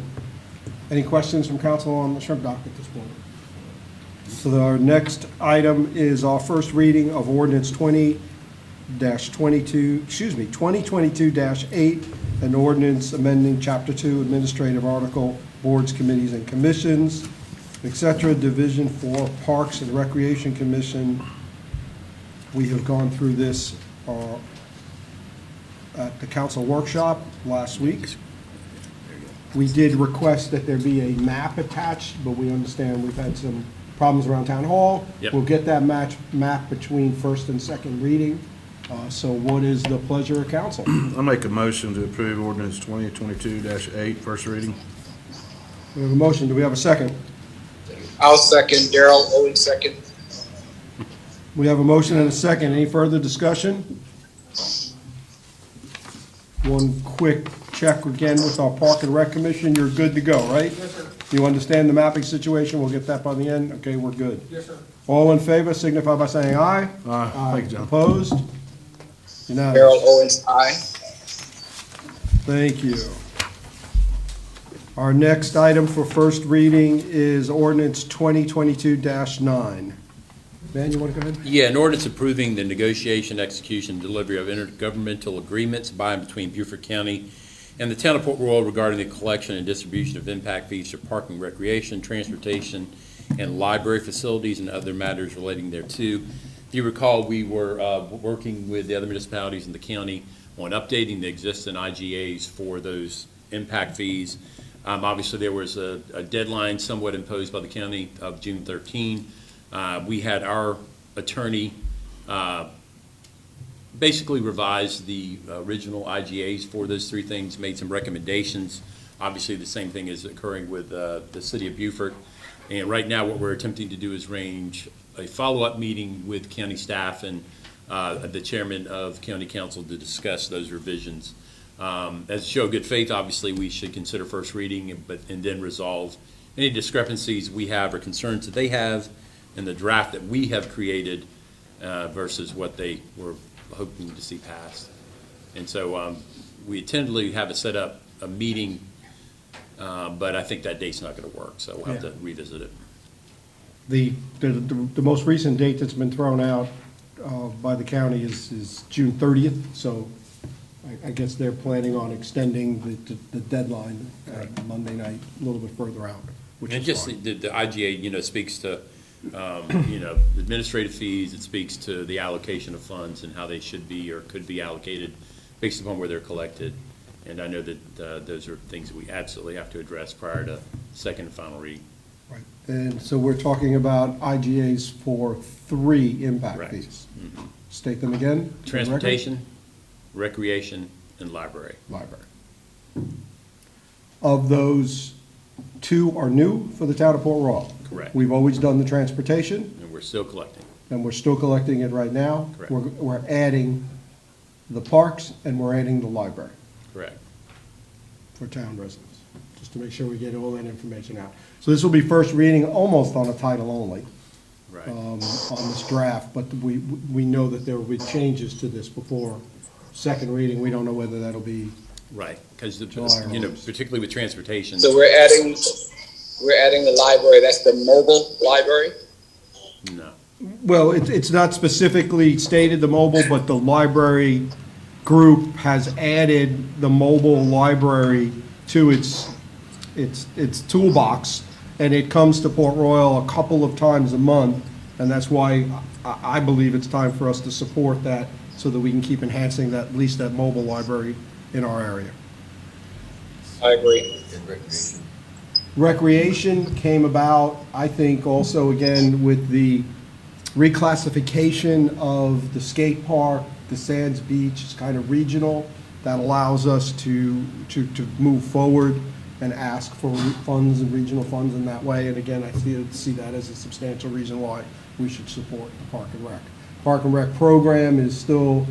Any questions from council on the Shrimp Dock at this point? So our next item is our first reading of ordinance 2022-8, an ordinance amending Chapter 2, Administrative Article, Boards, Committees, and Commissions, etc., Division 4, Parks and Recreation Commission. We have gone through this at the council workshop last week. We did request that there be a map attached, but we understand we've had some problems around town hall. Yep. We'll get that map between first and second reading. So what is the pleasure of council? I make a motion to approve ordinance 2022-8, first reading. We have a motion. Do we have a second? I'll second. Darrell Owens second. We have a motion and a second. Any further discussion? One quick check again with our Park and Rec Commission. You're good to go, right? Yes, sir. You understand the mapping situation? We'll get that by the end? Okay, we're good. Yes, sir. All in favor signify by saying aye. Aye. Thank you, John. Opposed? Unanimous. Darrell Owens, aye. Thank you. Our next item for first reading is ordinance 2022-9. Van, you want to go ahead? Yeah, an ordinance approving the negotiation, execution, delivery of intergovernmental agreements by and between Beaufort County and the town of Port Royal regarding the collection and distribution of impact fees for parking, recreation, transportation, and library facilities and other matters relating thereto. If you recall, we were working with the other municipalities in the county on updating the existing IGAs for those impact fees. Obviously, there was a deadline somewhat imposed by the county of June 13. We had our attorney basically revise the original IGAs for those three things, made some recommendations. Obviously, the same thing is occurring with the city of Beaufort. And right now, what we're attempting to do is arrange a follow-up meeting with county staff and the chairman of county council to discuss those revisions. As a show of good faith, obviously, we should consider first reading and then resolve any discrepancies we have or concerns that they have in the draft that we have created versus what they were hoping to see passed. And so we tentatively have set up a meeting, but I think that date's not going to work, so we'll have to revisit it. The most recent date that's been thrown out by the county is June 30th, so I guess they're planning on extending the deadline Monday night a little bit further out, which And is just fine. the IGA, speaks to, administrative fees. It speaks to the allocation of funds and how they should be or could be allocated based upon where they're collected. And I know that those are things that we absolutely have to address prior to second and final reading. Right. And so we're talking about IGAs for 3 impact Correct. fees. State them again. for the record. Transportation, recreation, and library. Library. Of those, 2 are new for the town of Port Royal. Correct. We've always done the transportation, And we're still collecting. and we're still collecting it right now. Correct. We're adding the parks, and we're adding the library Correct. for town residents, just to make sure we get all that information out. So this will be first reading, almost on a title only, Right. on this draft, but we know that there will be changes to this before second reading. We don't know whether that'll be, Right. Because, July or August. particularly with transportation. So we're adding the library, that's the mobile library? No. well, it's not specifically stated the mobile, but the library group has added the mobile library to its toolbox, and it comes to Port Royal a couple of times a month, and that's why I believe it's time for us to support that so that we can keep enhancing that, at least that mobile library in our area. I agree. And recreation. Recreation came about, I think, also again with the reclassification of the skate park, the Sands Beach, is kind of regional. That allows us to move forward and ask for funds and regional funds in that way. And again, I see that as a substantial reason why we should support the Park and Rec. Park and Rec program is still,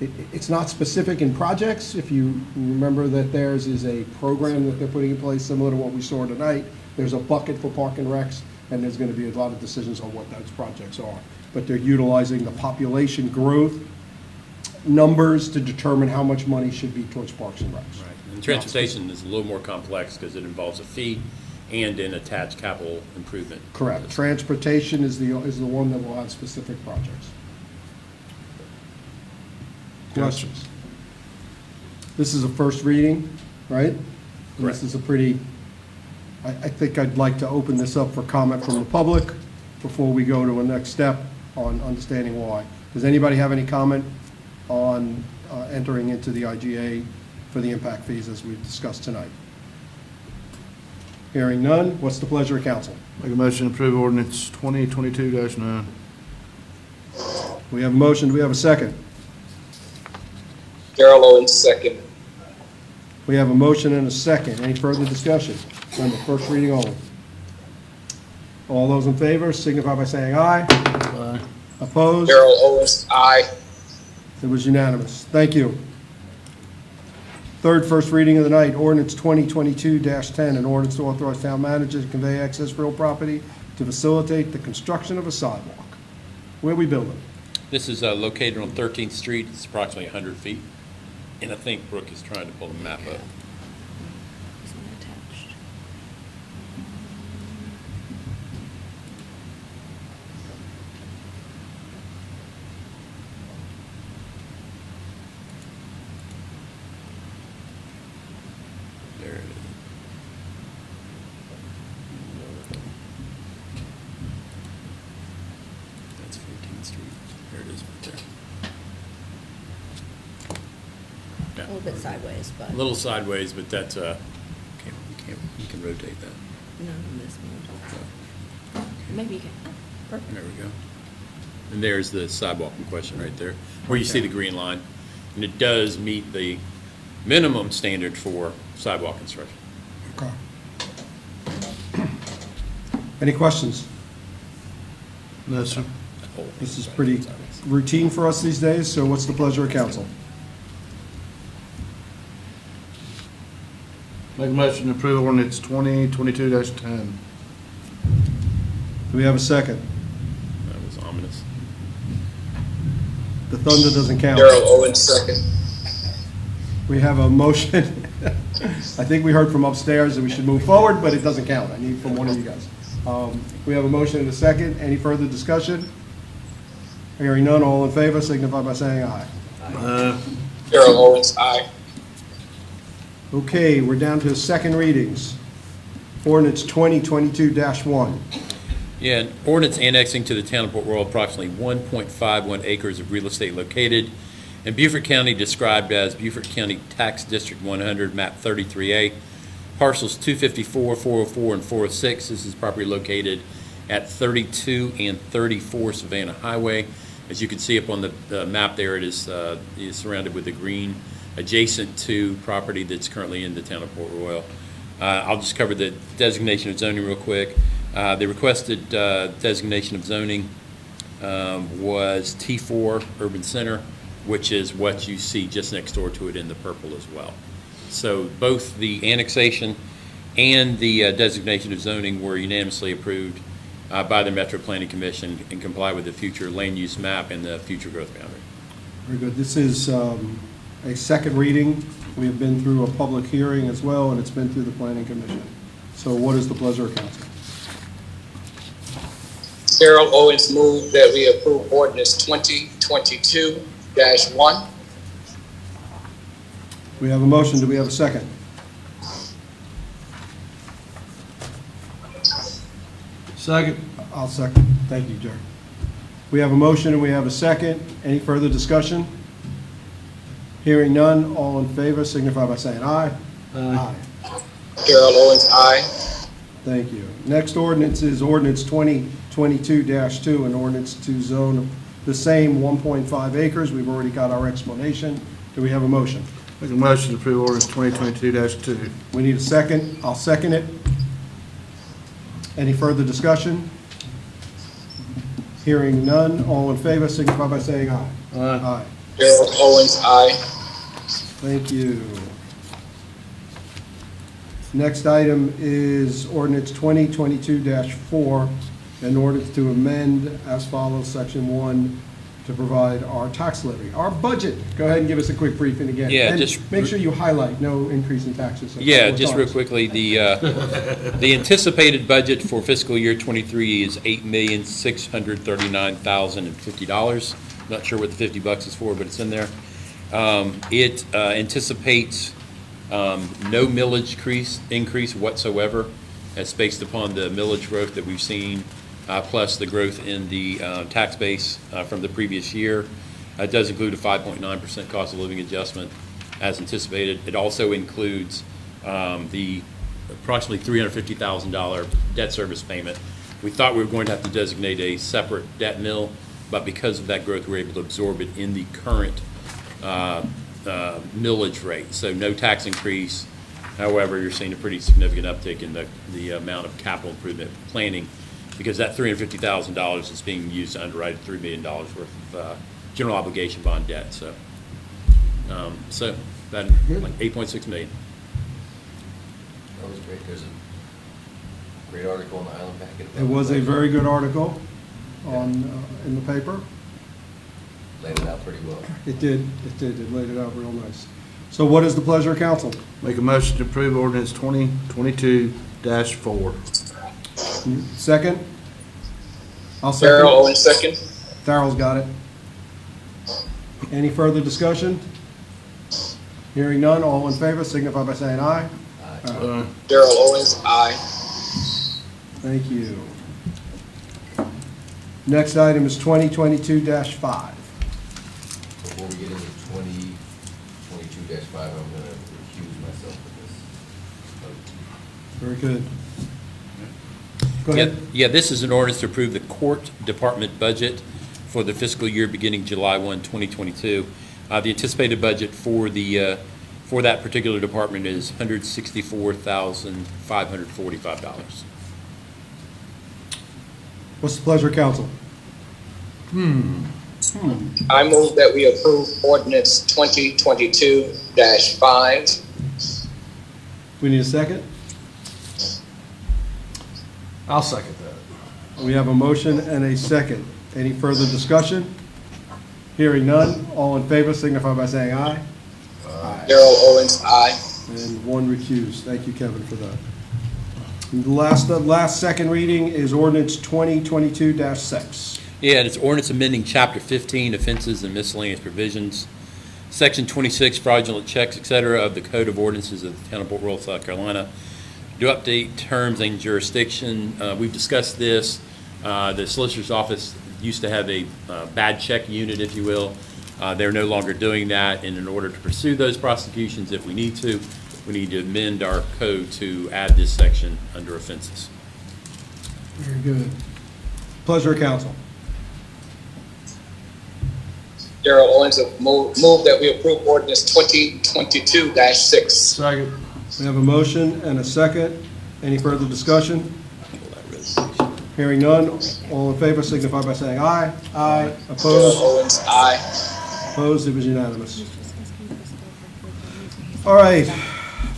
it's not specific in projects. If you remember that theirs is a program that they're putting in place similar to what we saw tonight. There's a bucket for Park and Recs, and there's going to be a lot of decisions on what those projects are. But they're utilizing the population growth numbers to determine how much money should be towards Parks and Recs. Right. And transportation is a little more complex because it involves a fee and an attached capital improvement. Correct. Transportation is the one that will have specific projects. Questions? This is a first reading, right? And Correct. this is a pretty, I think I'd like to open this up for comment from the public before we go to a next step on understanding why. Does anybody have any comment on entering into the IGA for the impact fees as we've discussed tonight? Hearing none, what's the pleasure of council? Make a motion to approve ordinance 2022-9. We have a motion, do we have a second? Darrell Owens, second. We have a motion and a second. Any further discussion on the first reading only? All those in favor signify by saying aye. Aye. Opposed? Darrell Owens, aye. It was unanimous. Thank you. Third first reading of the night, ordinance 2022-10, an ordinance to authorize town manager to convey excess real property to facilitate the construction of a sidewalk. Where are we building? This is located on 13th Street. It's approximately 100 feet. And I think Brooke is trying to pull the map up. Isn't attached. A little bit sideways, but A no, little sideways, but that's, you can rotate that. this one. Maybe you can, perfect. There we go. And there's the sidewalk in question right there, where you see the green line. And it does meet the minimum standard for sidewalk construction. Okay. Any questions? No, sir. This is pretty routine for us these days, so what's the pleasure of council? Make a motion to approve ordinance 2022-10. Do we have a second? That was ominous. The thunder doesn't count. Daryl Owens, second. We have a motion. I think we heard from upstairs that we should move forward, but it doesn't count. I need from one of you guys. We have a motion and a second. Any further discussion? Hearing none, all in favor signify by saying aye. Daryl Owens, aye. Okay, we're down to second readings. Ordinance 2022-1. Yeah, an ordinance annexing to the town of Port Royal approximately 1.51 acres of real estate located in Beaufort County, described as Beaufort County Tax District 100, map 33A, parcels 254, 404, and 406. This is property located at 32 and 34 Savannah Highway. As you can see up on the map there, it is surrounded with the green, adjacent to property that's currently in the town of Port Royal. I'll just cover the designation of zoning real quick. The requested designation of zoning was T4 Urban Center, which is what you see just next door to it in the purple as well. So both the annexation and the designation of zoning were unanimously approved by the Metro Planning Commission and comply with the future land use map and the future growth boundary. Very good. This is a second reading. We have been through a public hearing as well, and it's been through the Planning Commission. So what is the pleasure of council? Daryl Owens moved that we approve ordinance 2022-1. We have a motion. Do we have a second? Second. I'll second. Thank you, Jerry. We have a motion and we have a second. Any further discussion? Hearing none, all in favor signify by saying aye. Aye. Daryl Owens, aye. Thank you. Next ordinance is ordinance 2022-2, an ordinance to zone the same 1.5 acres. We've already got our explanation. Do we have a motion? Make a motion to approve ordinance 2022-2. We need a second. I'll second it. Any further discussion? Hearing none, all in favor signify by saying aye. Aye. Daryl Owens, aye. Thank you. Next item is ordinance 2022-4, an ordinance to amend as follows, section 1, to provide our tax levy, our budget. Go ahead and give us a quick briefing again. Yeah, And just- make sure you highlight no increase in taxes. Yeah, just real quickly, the anticipated budget for fiscal year '23 is $8,639,050. Not sure what the $50 is for, but it's in there. It anticipates no millage increase whatsoever. That's based upon the millage growth that we've seen, plus the growth in the tax base from the previous year. It does include a 5.9% cost of living adjustment as anticipated. It also includes the approximately $350,000 debt service payment. We thought we were going to have to designate a separate debt mill, but because of that growth, we're able to absorb it in the current millage rate. So no tax increase. However, you're seeing a pretty significant uptick in the amount of capital improvement planning, because that $350,000 is being used to underwrite $3 million worth of general obligation bond debt. So that like $8.6 million. That was great. There's a great article in the Island Packet. It was a very good article on, in the paper. Laid it out pretty well. It did, it laid it out real nice. So what is the pleasure of council? Make a motion to approve ordinance 2022-4. Second? I'll Daryl second. Owens, second. Darrell's got it. Any further discussion? Hearing none, all in favor signify by saying aye. Daryl Owens, aye. Thank you. Next item is 2022-5. Before we get into 2022-5, 2022-5, I'm going to recuse myself from this vote. Very good. Go Yeah, ahead. yeah, this is an ordinance to approve the court department budget for the fiscal year beginning July 1, 2022. The anticipated budget for that particular department is $164,545. What's the pleasure of council? I move that we approve ordinance 2022-5. We need a second? I'll second that. We have a motion and a second. Any further discussion? Hearing none, all in favor signify by saying aye. Darrell Owens, aye. And one recused. Thank you, Kevin, for that. The last second reading is ordinance 2022-6. Yeah, and it's ordinance amending Chapter 15, Offenses and Miscellaneous Provisions, Section 26, Fraudulent Checks, et cetera, of the Code of Ordinances of the Town of Port Royal, South Carolina, to update terms and jurisdiction. We've discussed this. The Solicitor's Office used to have a bad check unit, if you will. They're no longer doing that, and in order to pursue those prosecutions, if we need to amend our code to add this section under offenses. Very good. Pleasure of council. Darrell Owens, move that we approve ordinance 2022-6. Second. We have a motion and a second. Any further discussion? Hearing none, all in favor signify by saying aye. Aye. Darrell Opposed? Owens, aye. Opposed? It was unanimous. All right,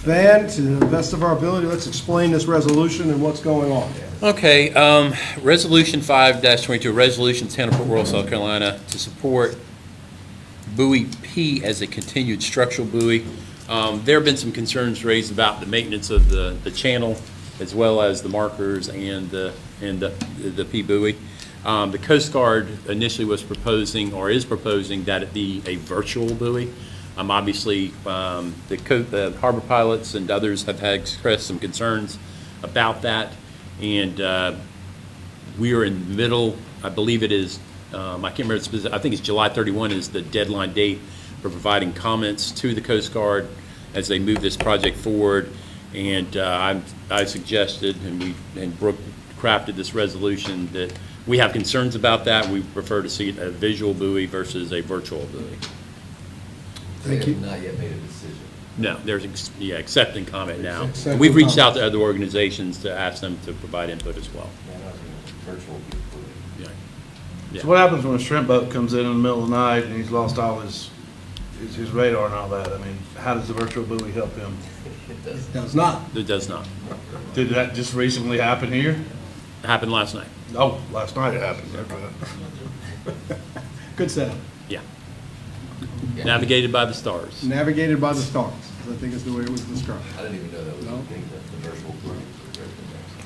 Van, to the best of our ability, let's explain this resolution and what's going on. Okay, Resolution 5-22, a resolution, Town of Port Royal, South Carolina, to support buoy P as a continued structural buoy. There have been some concerns raised about the maintenance of the channel, as well as the markers and the P buoy. The Coast Guard initially was proposing, or is proposing, that it be a virtual buoy. Obviously, the harbor pilots and others have expressed some concerns about that, and we are in the middle. I believe it is. I can't remember. I think it's July 31 is the deadline date for providing comments to the Coast Guard as they move this project forward. And I suggested, and Brooke crafted this resolution, that we have concerns about that. We prefer to see a visual buoy versus a virtual buoy. They Thank you. have not yet made a decision. No, there's, accepting comment now. Accepting We've reached out comment. to other organizations to ask them to provide input as well. Virtual buoy. Yeah. So what happens when a shrimp boat comes in the middle of the night and he's lost all his radar and all that? I mean, how does the virtual buoy help him? Does not. It does not. Did that just recently happen here? It happened last night. Oh, last night it happened. Good setup. Yeah. Navigated by the stars. Navigated by the stars, I think is the way it was described. I didn't even know that was No. a thing, the virtual buoy.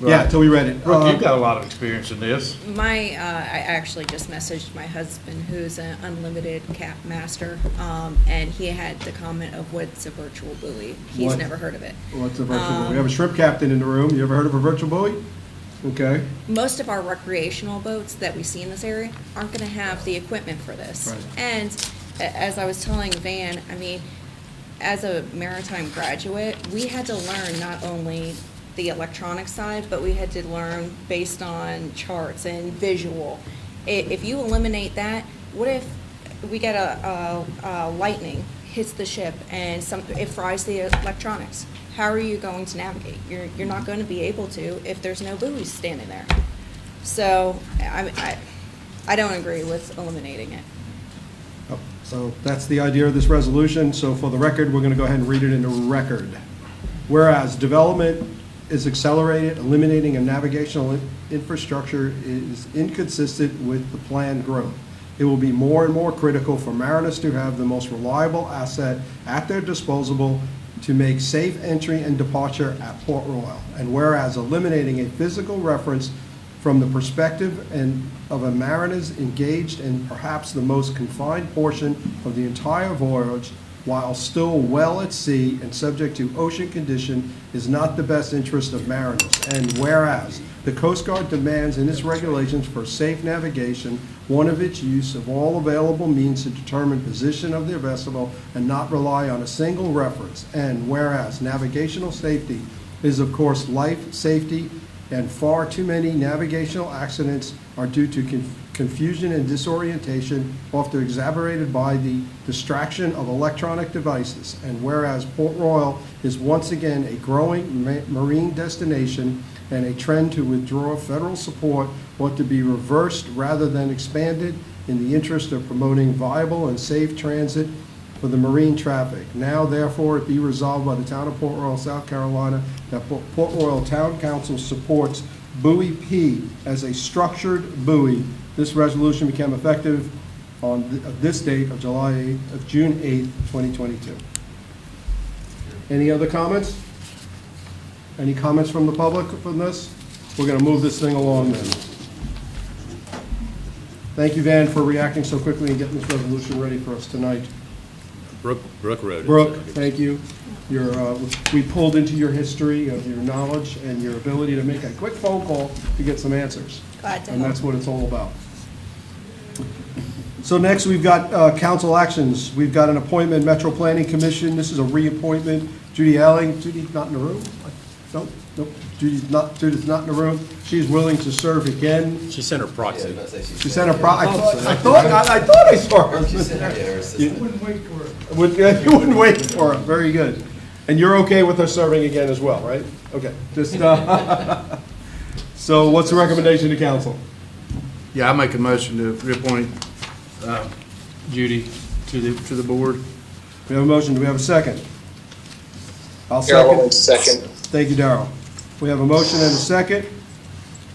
Yeah, till we read it. Brooke, you've got a lot of experience in this. I actually just messaged my husband, who's an unlimited cap master, and he had the comment of what's a virtual buoy. He's What? never heard of it. What's a virtual buoy? We have a shrimp captain in the room. You ever heard of a virtual buoy? Okay. Most of our recreational boats that we see in this area aren't gonna have the equipment for this. Right. And as I was telling Van, I mean, as a maritime graduate, we had to learn not only the electronic side, but we had to learn based on charts and visual. If you eliminate that, what if we get a lightning hits the ship and it fries the electronics? How are you going to navigate? You're not going to be able to if there's no buoys standing there. So I don't agree with eliminating it. Oh, so that's the idea of this resolution. So for the record, we're going to go ahead and read it into record. Whereas development is accelerated, eliminating a navigational infrastructure is inconsistent with the planned growth. It will be more and more critical for mariners to have the most reliable asset at their disposal to make safe entry and departure at Port Royal. And whereas eliminating a physical reference from the perspective of a mariner's engaged in perhaps the most confined portion of the entire voyage, while still well at sea and subject to ocean condition, is not the best interest of mariners. And whereas the Coast Guard demands in its regulations for safe navigation one of its use of all available means to determine position of the vessel and not rely on a single reference. And whereas navigational safety is of course life safety, and far too many navigational accidents are due to confusion and disorientation, often exacerbated by the distraction of electronic devices. And whereas Port Royal is once again a growing marine destination, and a trend to withdraw federal support ought to be reversed rather than expanded in the interest of promoting viable and safe transit for the marine traffic. Now therefore it be resolved by the Town of Port Royal, South Carolina, that Port Royal Town Council supports Buoy P as a structured buoy. This resolution became effective on this date of June 8th, 2022. Any other comments? Any comments from the public from this? We're going to move this thing along then. Thank you, Van, for reacting so quickly and getting this resolution ready for us tonight. Brooke wrote it. Brooke, thank you. We pulled into your history of your knowledge and your ability to make a quick phone call to get some answers. Glad to And help. that's what it's all about. So next, we've got council actions. We've got an appointment, Metro Planning Commission. This is a reappointment. Judy Alling, Judy's not in the room? Nope. Judith's not in the room. She's willing to serve again. She sent her Yeah, I proxy. was about to say She sent a I thought I saw her. She sent her assistant. You wouldn't wait for her. Very good. And you're okay with her serving again as well, right? Okay. Just, so what's the recommendation to council? Yeah, I make a motion to reappoint Judy to the board. We have a motion. Do we have a second? I'll Darrell second. Owens, second. Thank you, Darrell. We have a motion and a second.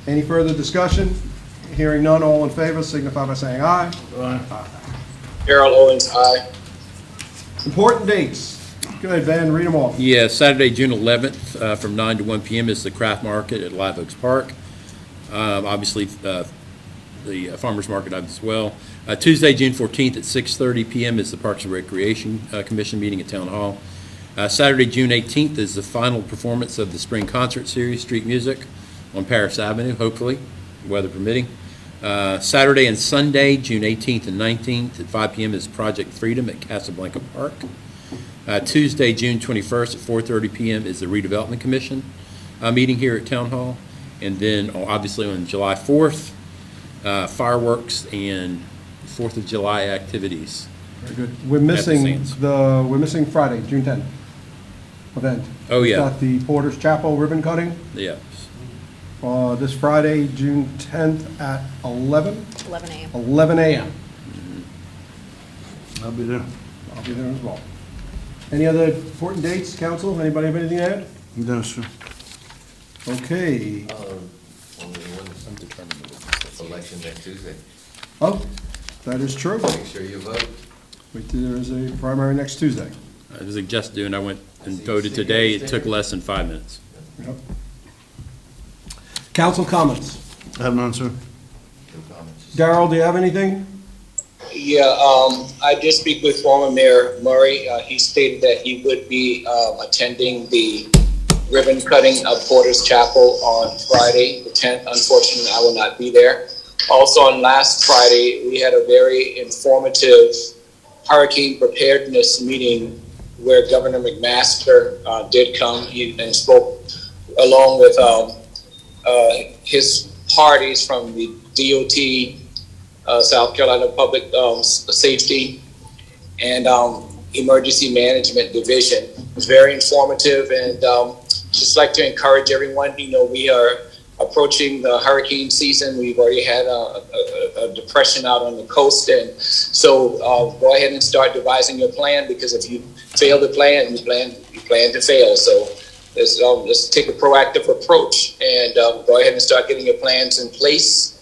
Any further discussion? Hearing none, all in favor signify by saying aye. Darrell Owens, aye. Important dates. Go ahead, Van, read them off. Yeah, Saturday, June 11th, from 9 to 1 p.m. is the craft market at Live Oaks Park. Obviously, the farmers market as well. Tuesday, June 14th at 6:30 p.m. is the Parks and Recreation Commission meeting at Town Hall. Saturday, June 18th is the final performance of the spring concert series, Street Music, on Paris Avenue, hopefully, weather permitting. Saturday and Sunday, June 18th and 19th at 5 p.m. is Project Freedom at Casablanca Park. Tuesday, June 21st at 4:30 p.m. is the Redevelopment Commission meeting here at Town Hall. And then, obviously, on July 4th, fireworks and 4th of July activities. Very good. We're missing Friday, June 10th event. Oh, We've yeah. got the Porter's Chapel ribbon cutting, Yeah. this Friday, June 10th at 11 11 a.m. a.m. I'll be there. I'll be there as well. Any other important dates, council? Anybody have anything to add? No, sir. Okay. Only one election next Tuesday. Oh, that is true. Make sure you vote. There is a primary next Tuesday. I was just doing, I went and voted today. It took less than 5 minutes. Yep. Council comments. I have none, sir. No comments. Darrell, do you have anything? Yeah, I did speak with former Mayor Murray. He stated that he would be attending the ribbon cutting of Porter's Chapel on Friday, the 10th. Unfortunately, I will not be there. Also, on last Friday, we had a very informative hurricane preparedness meeting where Governor McMaster did come and spoke along with his parties from the DOT, South Carolina Public Safety, and Emergency Management Division. It was very informative, and just like to encourage everyone. We are approaching the hurricane season. We've already had a depression out on the coast, and so go ahead and start devising your plan, because if you fail to plan, you plan to fail. So let's take a proactive approach and go ahead and start getting your plans in place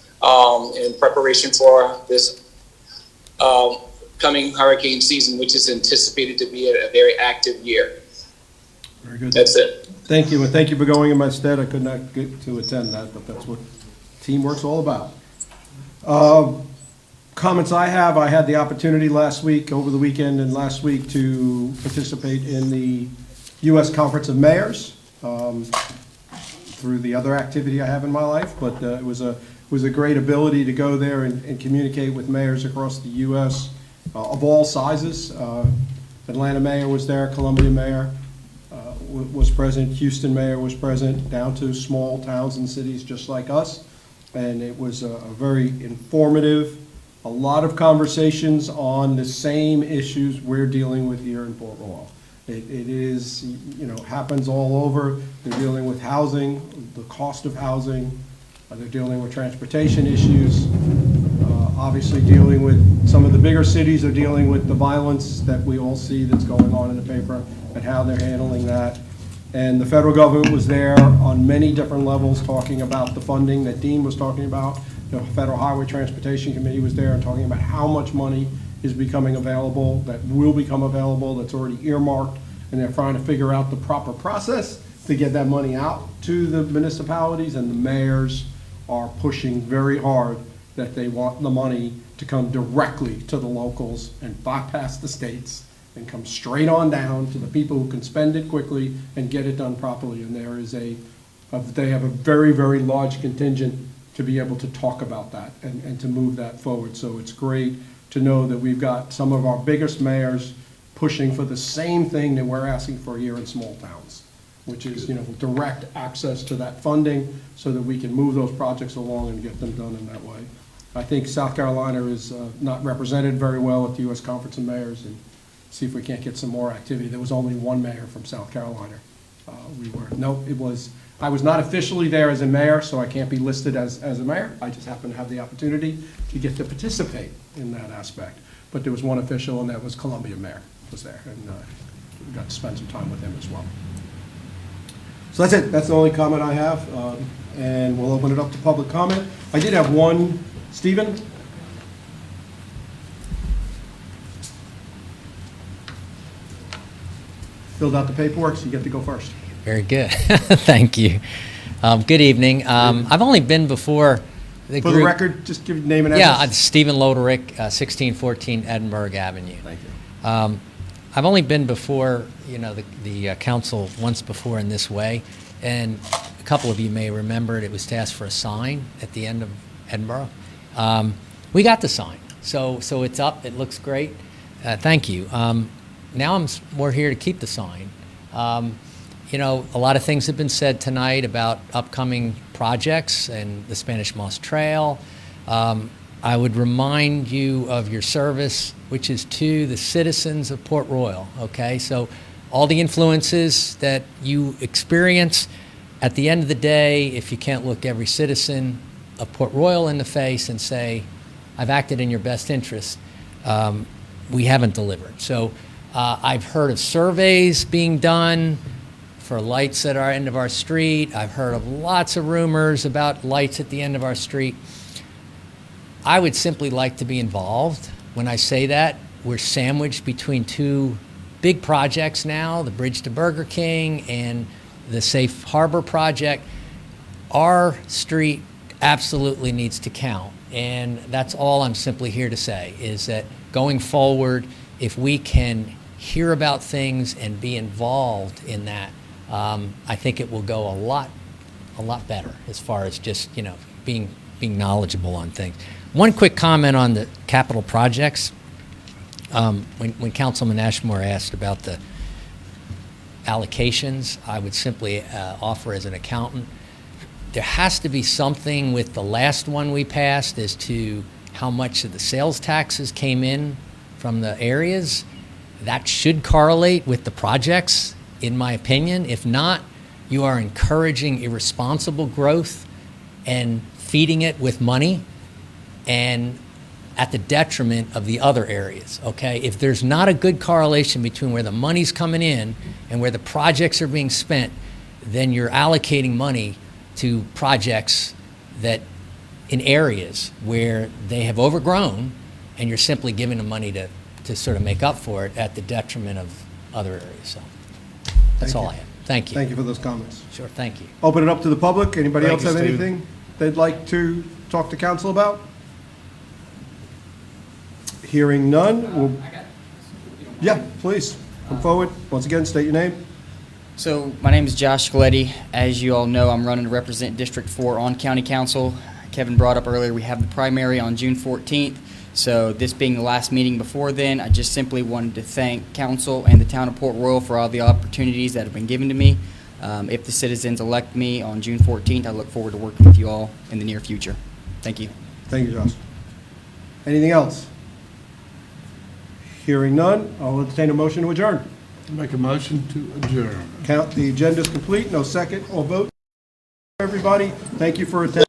in preparation for this coming hurricane season, which is anticipated to be a very active year. Very good. That's it. Thank you, and thank you for going in my stead. I could not get to attend that, but that's what teamwork's all about. Comments I had the opportunity over the weekend and last week, to participate in the U.S. Conference of Mayors through the other activity I have in my life, but it was was a great ability to go there and communicate with mayors across the U.S. Of all sizes. Atlanta mayor was there, Columbia mayor was present, Houston mayor was present, down to small towns and cities just like us. And it was a very informative, a lot of conversations on the same issues we're dealing with here in Port Royal. It is, happens all over. They're dealing with housing, the cost of housing. They're dealing with transportation issues. Obviously dealing with some of the bigger cities are dealing with the violence that we all see that's going on in the paper and how they're handling that. And the federal government was there on many different levels talking about the funding that Dean was talking about. The Federal Highway Transportation Committee was there and talking about how much money is becoming available, that will become available, that's already earmarked, and they're trying to figure out the proper process to get that money out to the municipalities, and the mayors are pushing very hard that they want the money to come directly to the locals and bypass the states and come straight on down to the people who can spend it quickly and get it done properly. And there is they have a very, very large contingent to be able to talk about that and to move that forward. So it's great to know that we've got some of our biggest mayors pushing for the same thing that we're asking for here in small towns, which is, direct access to that funding so that we can move those projects along and get them done in that way. I think South Carolina is not represented very well at the U.S. Conference of Mayors, and see if we can't get some more activity. There was only one mayor from South Carolina. I was not officially there as a mayor, so I can't be listed as a mayor. I just happened to have the opportunity to get to participate in that aspect. But there was one official, and that was Columbia mayor was there, and we got to spend some time with him as well. So that's it. That's the only comment I have, and we'll open it up to public comment. I did have one. Stephen? Filled out the paperwork, so you get to go first. Very good. Thank you. Good evening. I've only been before the For group. the record, just give your name and Yeah, address. Stephen Loderick, 1614 Edinburgh Avenue. Thank you. I've only been before, the council once before in this way, and a couple of you may remember it was to ask for a sign at the end of Edinburgh. We got the sign, so it's up. It looks great. Thank you. Now we're here to keep the sign. A lot of things have been said tonight about upcoming projects and the Spanish Moss Trail. I would remind you of your service, which is to the citizens of Port Royal, okay? So all the influences that you experience, at the end of the day, if you can't look every citizen of Port Royal in the face and say, I've acted in your best interest, we haven't delivered. So I've heard of surveys being done for lights at our end of our street. I've heard of lots of rumors about lights at the end of our street. I would simply like to be involved. When I say that, we're sandwiched between two big projects now, the Bridge to Burger King and the Safe Harbor project. Our street absolutely needs to count. And that's all I'm simply here to say, is that going forward, if we can hear about things and be involved in that, I think it will go a lot better as far as just, being knowledgeable on things. One quick comment on the capital projects. When Councilman Ashmore asked about the allocations, I would simply offer as an accountant, there has to be something with the last one we passed as to how much of the sales taxes came in from the areas. That should correlate with the projects, in my opinion. If not, you are encouraging irresponsible growth and feeding it with money and at the detriment of the other areas, okay? If there's not a good correlation between where the money's coming in and where the projects are being spent, then you're allocating money to projects that in areas where they have overgrown, and you're simply giving them money to sort of make up for it at the detriment of other areas. So that's all I have. Thank you. Thank you for those comments. Sure, thank you. Open it up to the public. Anybody Thank else you, have Steve. anything they'd like to talk to council about? Hearing none, yeah, please, come forward. Once again, state your name. So my name is Josh Scaletti. As you all know, I'm running to represent District 4 on County Council. Kevin brought up earlier, we have the primary on June 14th. So this being the last meeting before then, I just simply wanted to thank council and the town of Port Royal for all the opportunities that have been given to me. If the citizens elect me on June 14th, I look forward to working with you all in the near future. Thank you. Thank you, Josh. Anything else? Hearing none, I'll entertain a motion to adjourn. Make a motion to adjourn. The agenda is complete, no second, all vote. Everybody, thank you for attending.